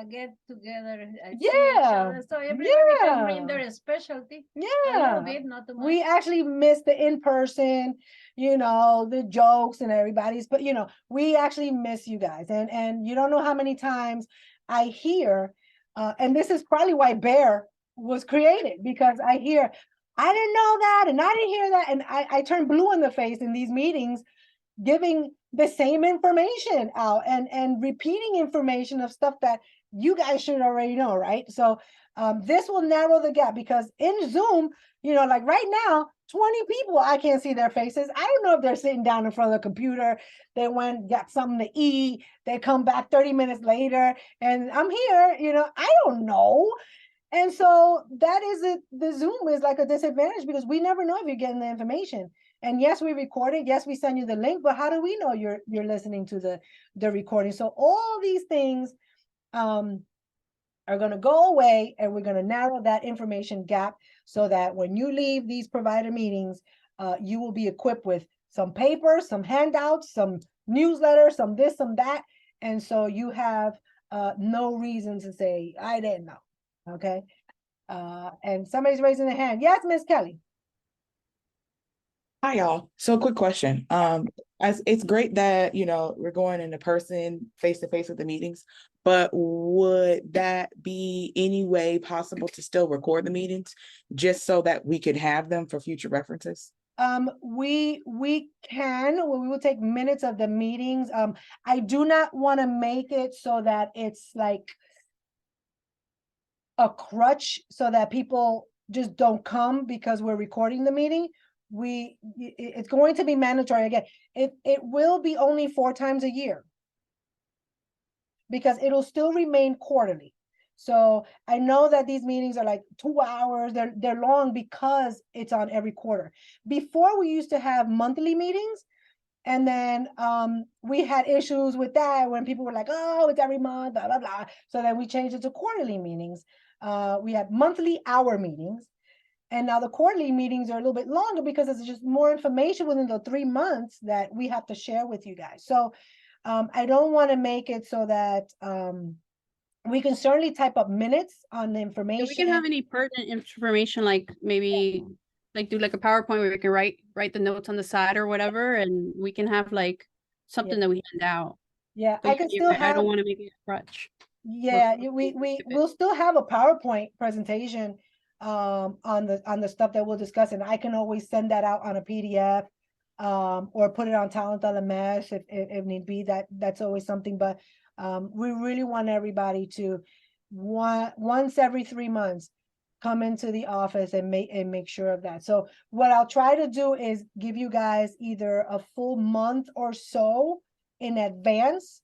get together. Yeah, So everybody can bring yeah. their specialty. A yeah. little bit, not too much. We actually miss the in-person, you know, the jokes and everybody's, but you know, we actually miss you guys. And you don't know how many times I hear, and this is probably why Bear was created, because I hear, I didn't know that, and I didn't hear that. And I turn blue in the face in these meetings, giving the same information out and repeating information of stuff that you guys should already know, right? So this will narrow the gap, because in Zoom, you know, like right now, 20 people, I can't see their faces. I don't know if they're sitting down in front of the computer, they went, got something to eat, they come back 30 minutes later, and I'm here, you know, I don't know. And so that is it. The Zoom is like a disadvantage, because we never know if you're getting the information. And yes, we record it. Yes, we send you the link, but how do we know you're listening to the recording? So all these things are going to go away, and we're going to narrow that information gap, so that when you leave these provider meetings, you will be equipped with some paper, some handouts, some newsletters, some this, some that. And so you have no reason to say, I didn't know. Okay. And somebody's raising their hand. Yes, Miss Kelly. Hi, y'all. So quick question. As it's great that, you know, we're going into person, face to face with the meetings, but would that be any way possible to still record the meetings just so that we could have them for future references? We can, we will take minutes of the meetings. I do not want to make it so that it's like a crutch, so that people just don't come because we're recording the meeting. It's going to be mandatory. Again, it will be only 4 times a year, because it'll still remain quarterly. So I know that these meetings are like 2 hours, they're long because it's on every quarter. Before, we used to have monthly meetings, and then we had issues with that when people were like, oh, it's every month, blah, blah, blah. So then we changed it to quarterly meetings. We had monthly hour meetings, and now the quarterly meetings are a little bit longer, because it's just more information within the 3 months that we have to share with you guys. So I don't want to make it so that we can certainly type up minutes on the information. We can have any pertinent information, like maybe like do like a PowerPoint where we can write the notes on the side or whatever, and we can have like something that we hand out. Yeah, But I can still I have. don't want to make it a crutch. Yeah, we'll still have a PowerPoint presentation on the stuff that we'll discuss, and I can always send that out on a PDF or put it on Talent LMS if need be. That's always something. But we really want everybody to once every 3 months come into the office and make sure of that. So what I'll try to do is give you guys either a full month or so in advance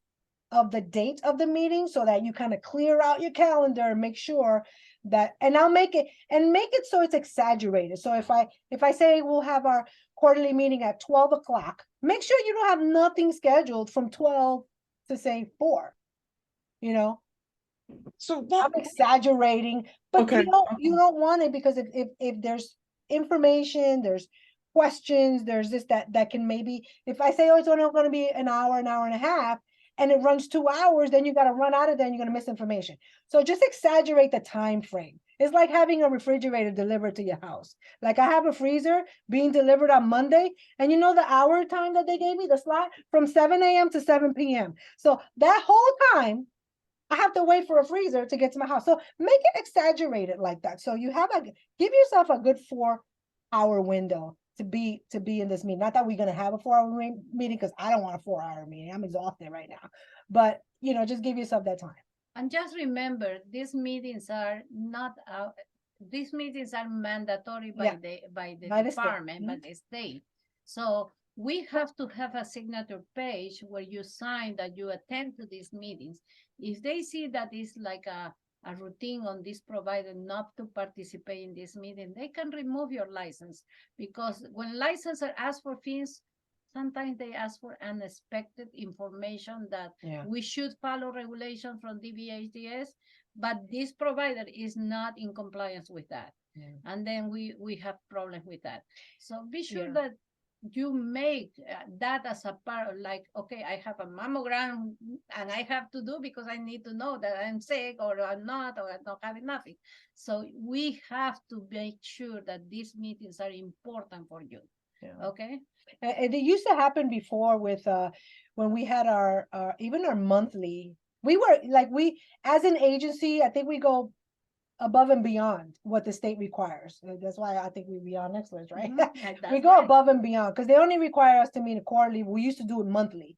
of the date of the meeting, so that you kind of clear out your calendar and make sure that, and I'll make it so it's exaggerated. So if I say we'll have our quarterly meeting at 12 o'clock, make sure you don't have nothing scheduled from 12 to say 4, you know. So I'm exaggerating, but Okay, you don't want it, because if there's information, there's questions, there's this, that can maybe, if I say, oh, it's only going to be an hour and a half, and it runs 2 hours, then you got to run out of there, and you're going to miss information. So just exaggerate the time frame. It's like having a refrigerator delivered to your house. Like I have a freezer being delivered on Monday, and you know the hour time that they gave me, the slot, from 7 a.m. to 7 p.m. So that whole time, I have to wait for a freezer to get to my house. So make it exaggerated like that. So you have give yourself a good 4-hour window to be in this meeting. Not that we're going to have a 4-hour meeting, because I don't want a 4-hour meeting. I'm exhausted right now. But, just give yourself that time. And just remember, these meetings are not these meetings are mandatory by By the the state. department, by the state. So we have to have a signature page where you sign that you attend to these meetings. If they see that it's like a routine on this provider not to participate in this meeting, they can remove your license, because when licensors ask for fees, sometimes they ask for unexpected information that Yeah. we should follow regulation from DBHDS, but this provider is not in compliance with that. Yeah. And then we have problems with that. So be sure Yeah. that you make that as a part of, like, okay, I have a mammogram and I have to do because I need to know that I'm sick or I'm not, or I don't have nothing. So we have to make sure that these meetings are important for you. Yeah. Okay. And it used to happen before with when we had our even our monthly, we were like, we as an agency, I think we go above and beyond what the state requires. That's why I think we beyond excellence, right? We go above and beyond because they only require us to meet quarterly. We used to do it monthly.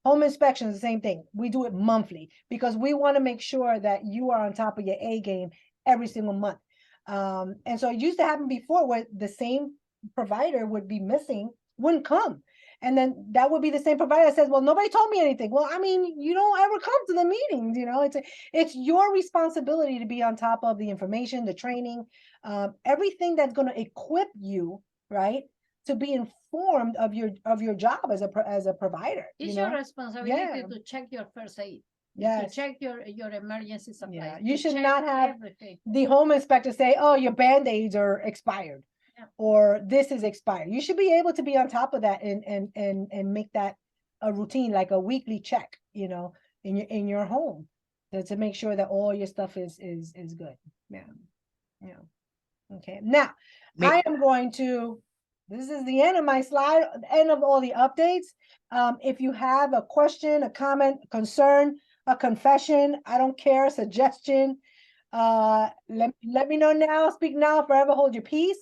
Home inspection is the same thing. We do it monthly because we want to make sure that you are on top of your A game every single month. And so it used to happen before where the same provider would be missing, wouldn't come. And then that would be the same provider that says, well, nobody told me anything. Well, I mean, you don't ever come to the meetings, you know, it's your responsibility to be on top of the information, the training, everything that's going to equip you, right, to be informed of your job as a provider. It's you your know? responsibility Yeah. to check your first aid, to Yes. check your emergency supplies. Yeah, you to should check not have everything. the home inspector say, oh, your Band-Aids are expired. Yeah. Or this is expired. You should be able to be on top of that and make that a routine, like a weekly check, you know, in your home to make sure that all your stuff is good. Yeah. Yeah. Okay. Now I am going to, this is the end of my slide, end of all the updates. If you have a question, a comment, concern, a confession, I don't care, a suggestion, let me know now, speak now, forever hold your peace.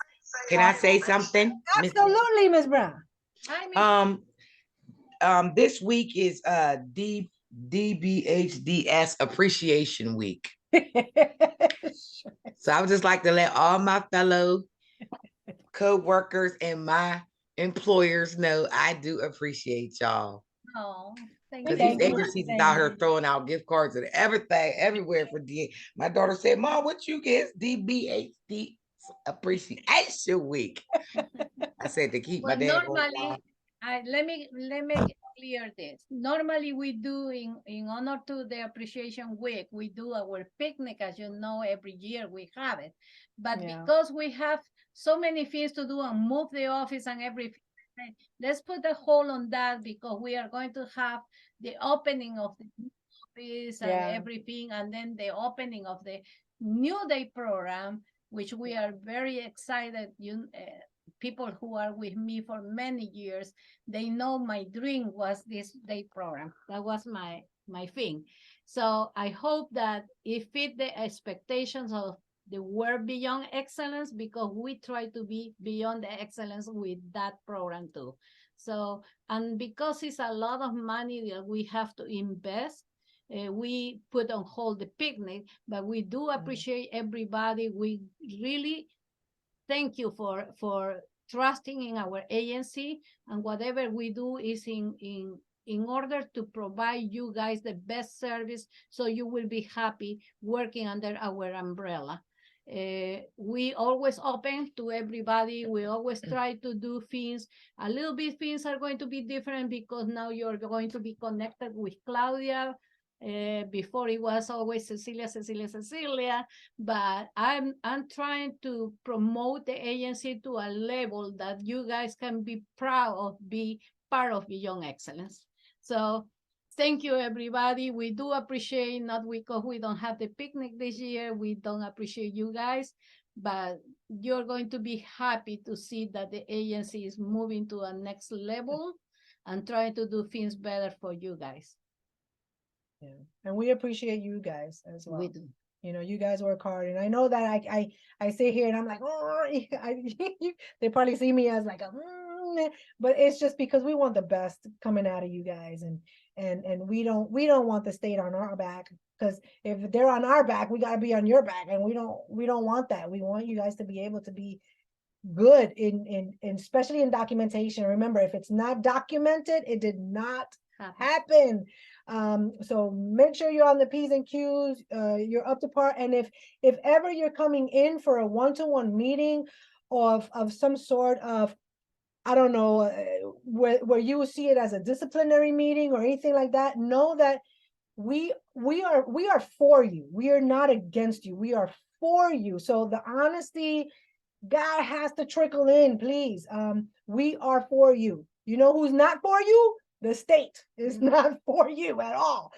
Can I say something? Miss- Absolutely, Ms. Brown. I mean, This week is DBHDS Appreciation Week. So I would just like to let all my fellow co-workers and my employers know I do appreciate y'all. oh, thank Because Thank these you. agencies is Thank out here you. throwing out gift cards and everything, everywhere for D. My daughter said, Mom, what you get? DBHD Appreciation Week. I said to keep my Well, dad. normally, let me clear this. Normally, we do in honor to the Appreciation Week, we do our picnic, as you know, every year we have it. But Yeah. because we have so many things to do and move the office and everything, let's put a hold on that because we are going to have the opening of the office and Yeah. everything, and then the opening of the New Day program, which we are very excited. People who are with me for many years, they know my dream was this day program. That was my thing. So I hope that it fit the expectations of the work beyond excellence, because we try to be beyond the excellence with that program too. So, and because it's a lot of money that we have to invest, we put on hold the picnic, but we do appreciate everybody. We really thank you for trusting in our agency, and whatever we do is in order to provide you guys the best service, so you will be happy working under our umbrella. We always open to everybody. We always try to do things. A little bit things are going to be different because now you're going to be connected with Claudia. Before it was always Cecilia, but I'm trying to promote the agency to a level that you guys can be proud of, be part of Beyond Excellence. So thank you, everybody. We do appreciate, not because we don't have the picnic this year, we don't appreciate you guys, but you're going to be happy to see that the agency is moving to a next level and trying to do things better for you guys. Yeah. And we appreciate you guys as well. We do. You know, you guys work hard, and I know that I sit here and I'm like, oh, they probably see me as like but it's just because we want the best coming out of you guys, and we don't want the state on our back, because if they're on our back, we got to be on your back, and we don't want that. We want you guys to be able to be good in especially in documentation. Remember, if it's not documented, it did not happen. So make sure you're on the P's and Q's, you're up to par. And if ever you're coming in for a one-to-one meeting of some sort of I don't know, where you will see it as a disciplinary meeting or anything like that, know that we are for you. We are not against you. We are for you. So the honesty, God has to trickle in, please. We are for you. You know who's not for you? The state is not for you at all.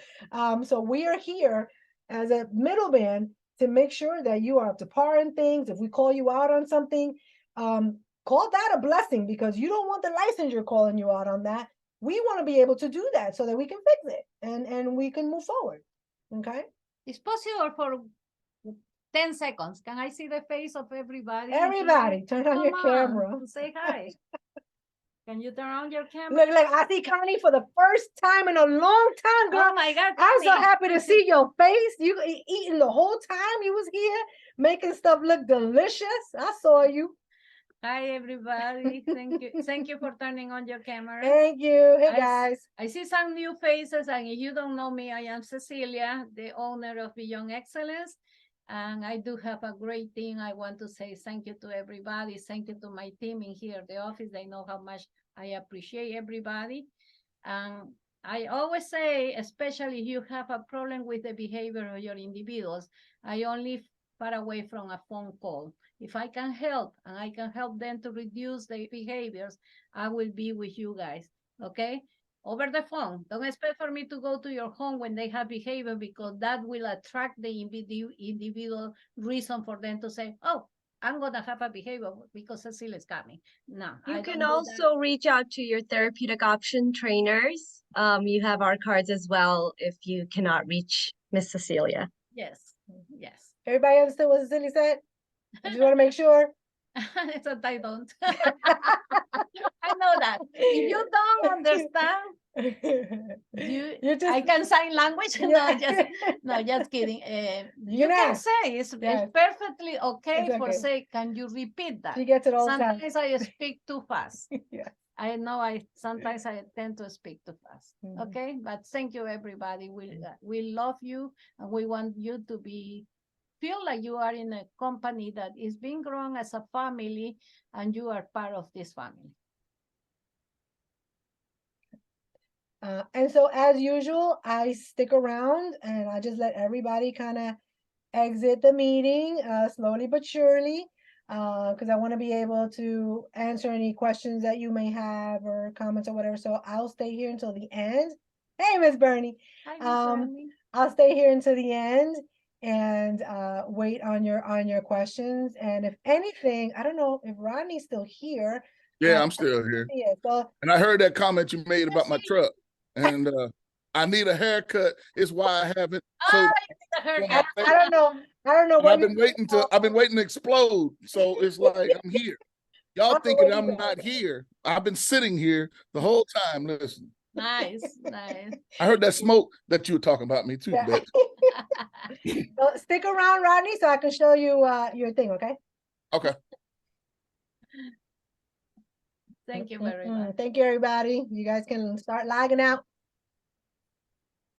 So we are here as a middleman to make sure that you are up to par in things. If we call you out on something, call that a blessing, because you don't want the licensure calling you out on that. We want to be able to do that so that we can fix it and we can move forward. Okay. It's possible for 10 seconds. Can I see the face of everybody? Everybody, turn on your Come camera. say hi. Can you turn on your camera? Look, like I see Connie for the first time in a long time, girl. Oh my God. I'm so Connie. happy to see your face. You eating the whole time you was here, making stuff look delicious. I saw you. Hi, everybody. Thank you. Thank you for turning on your camera. Thank you. Hey I s- guys. I see some new faces, and if you don't know me, I am Cecilia, the owner of Beyond Excellence. And I do have a great team. I want to say thank you to everybody. Thank you to my team in here at the office. They know how much I appreciate everybody. And I always say, especially if you have a problem with the behavior of your individuals, I only far away from a phone call. If I can help and I can help them to reduce their behaviors, I will be with you guys, okay? Over the phone. Don't expect for me to go to your home when they have behavior, because that will attract the individual reason for them to say, oh, I'm gonna have a behavior because Cecilia is coming. No, You I can don't do also reach out to your therapeutic option trainers. You have our cards as well if you cannot reach Miss Cecilia. that. Yes, yes. Everybody understood what Cecilia said? I just want to make sure. It's that I don't. I know that. If you don't understand, You're just I can sign language. Yeah. No, just kidding. You You can know. say it's Yes. perfectly okay It's for okay. say, can you repeat that? She gets it all the time. Sometimes I speak too fast. Yeah. I know sometimes I tend to speak too fast. Mhm. Okay, but thank you everybody. We love you, and we want you to feel like you are in a company that is being grown as a family, and you are part of this family. And so as usual, I stick around and I just let everybody kind of exit the meeting slowly but surely, because I want to be able to answer any questions that you may have or comments or whatever. So I'll stay here until the end. Hey, Miss Bernie. Hi, Miss Annie. I'll stay here until the end and wait on your questions. And if anything, I don't know if Rodney's still here. Yeah, I'm still here. Yeah, so And I heard that comment you made about my truck. And I need a haircut. It's why I haven't. So I don't know. I don't know and what I've been waiting to explode. So it's like I'm here. Y'all I'm thinking waiting I'm to- not here. I've been sitting here the whole time. Listen. Nice, nice. I heard that smoke that you were talking about me too, Yeah. bitch. So stick around, Rodney, so I can show you your thing, okay? Okay. Thank you very much. Thank you, everybody. You guys can start logging out.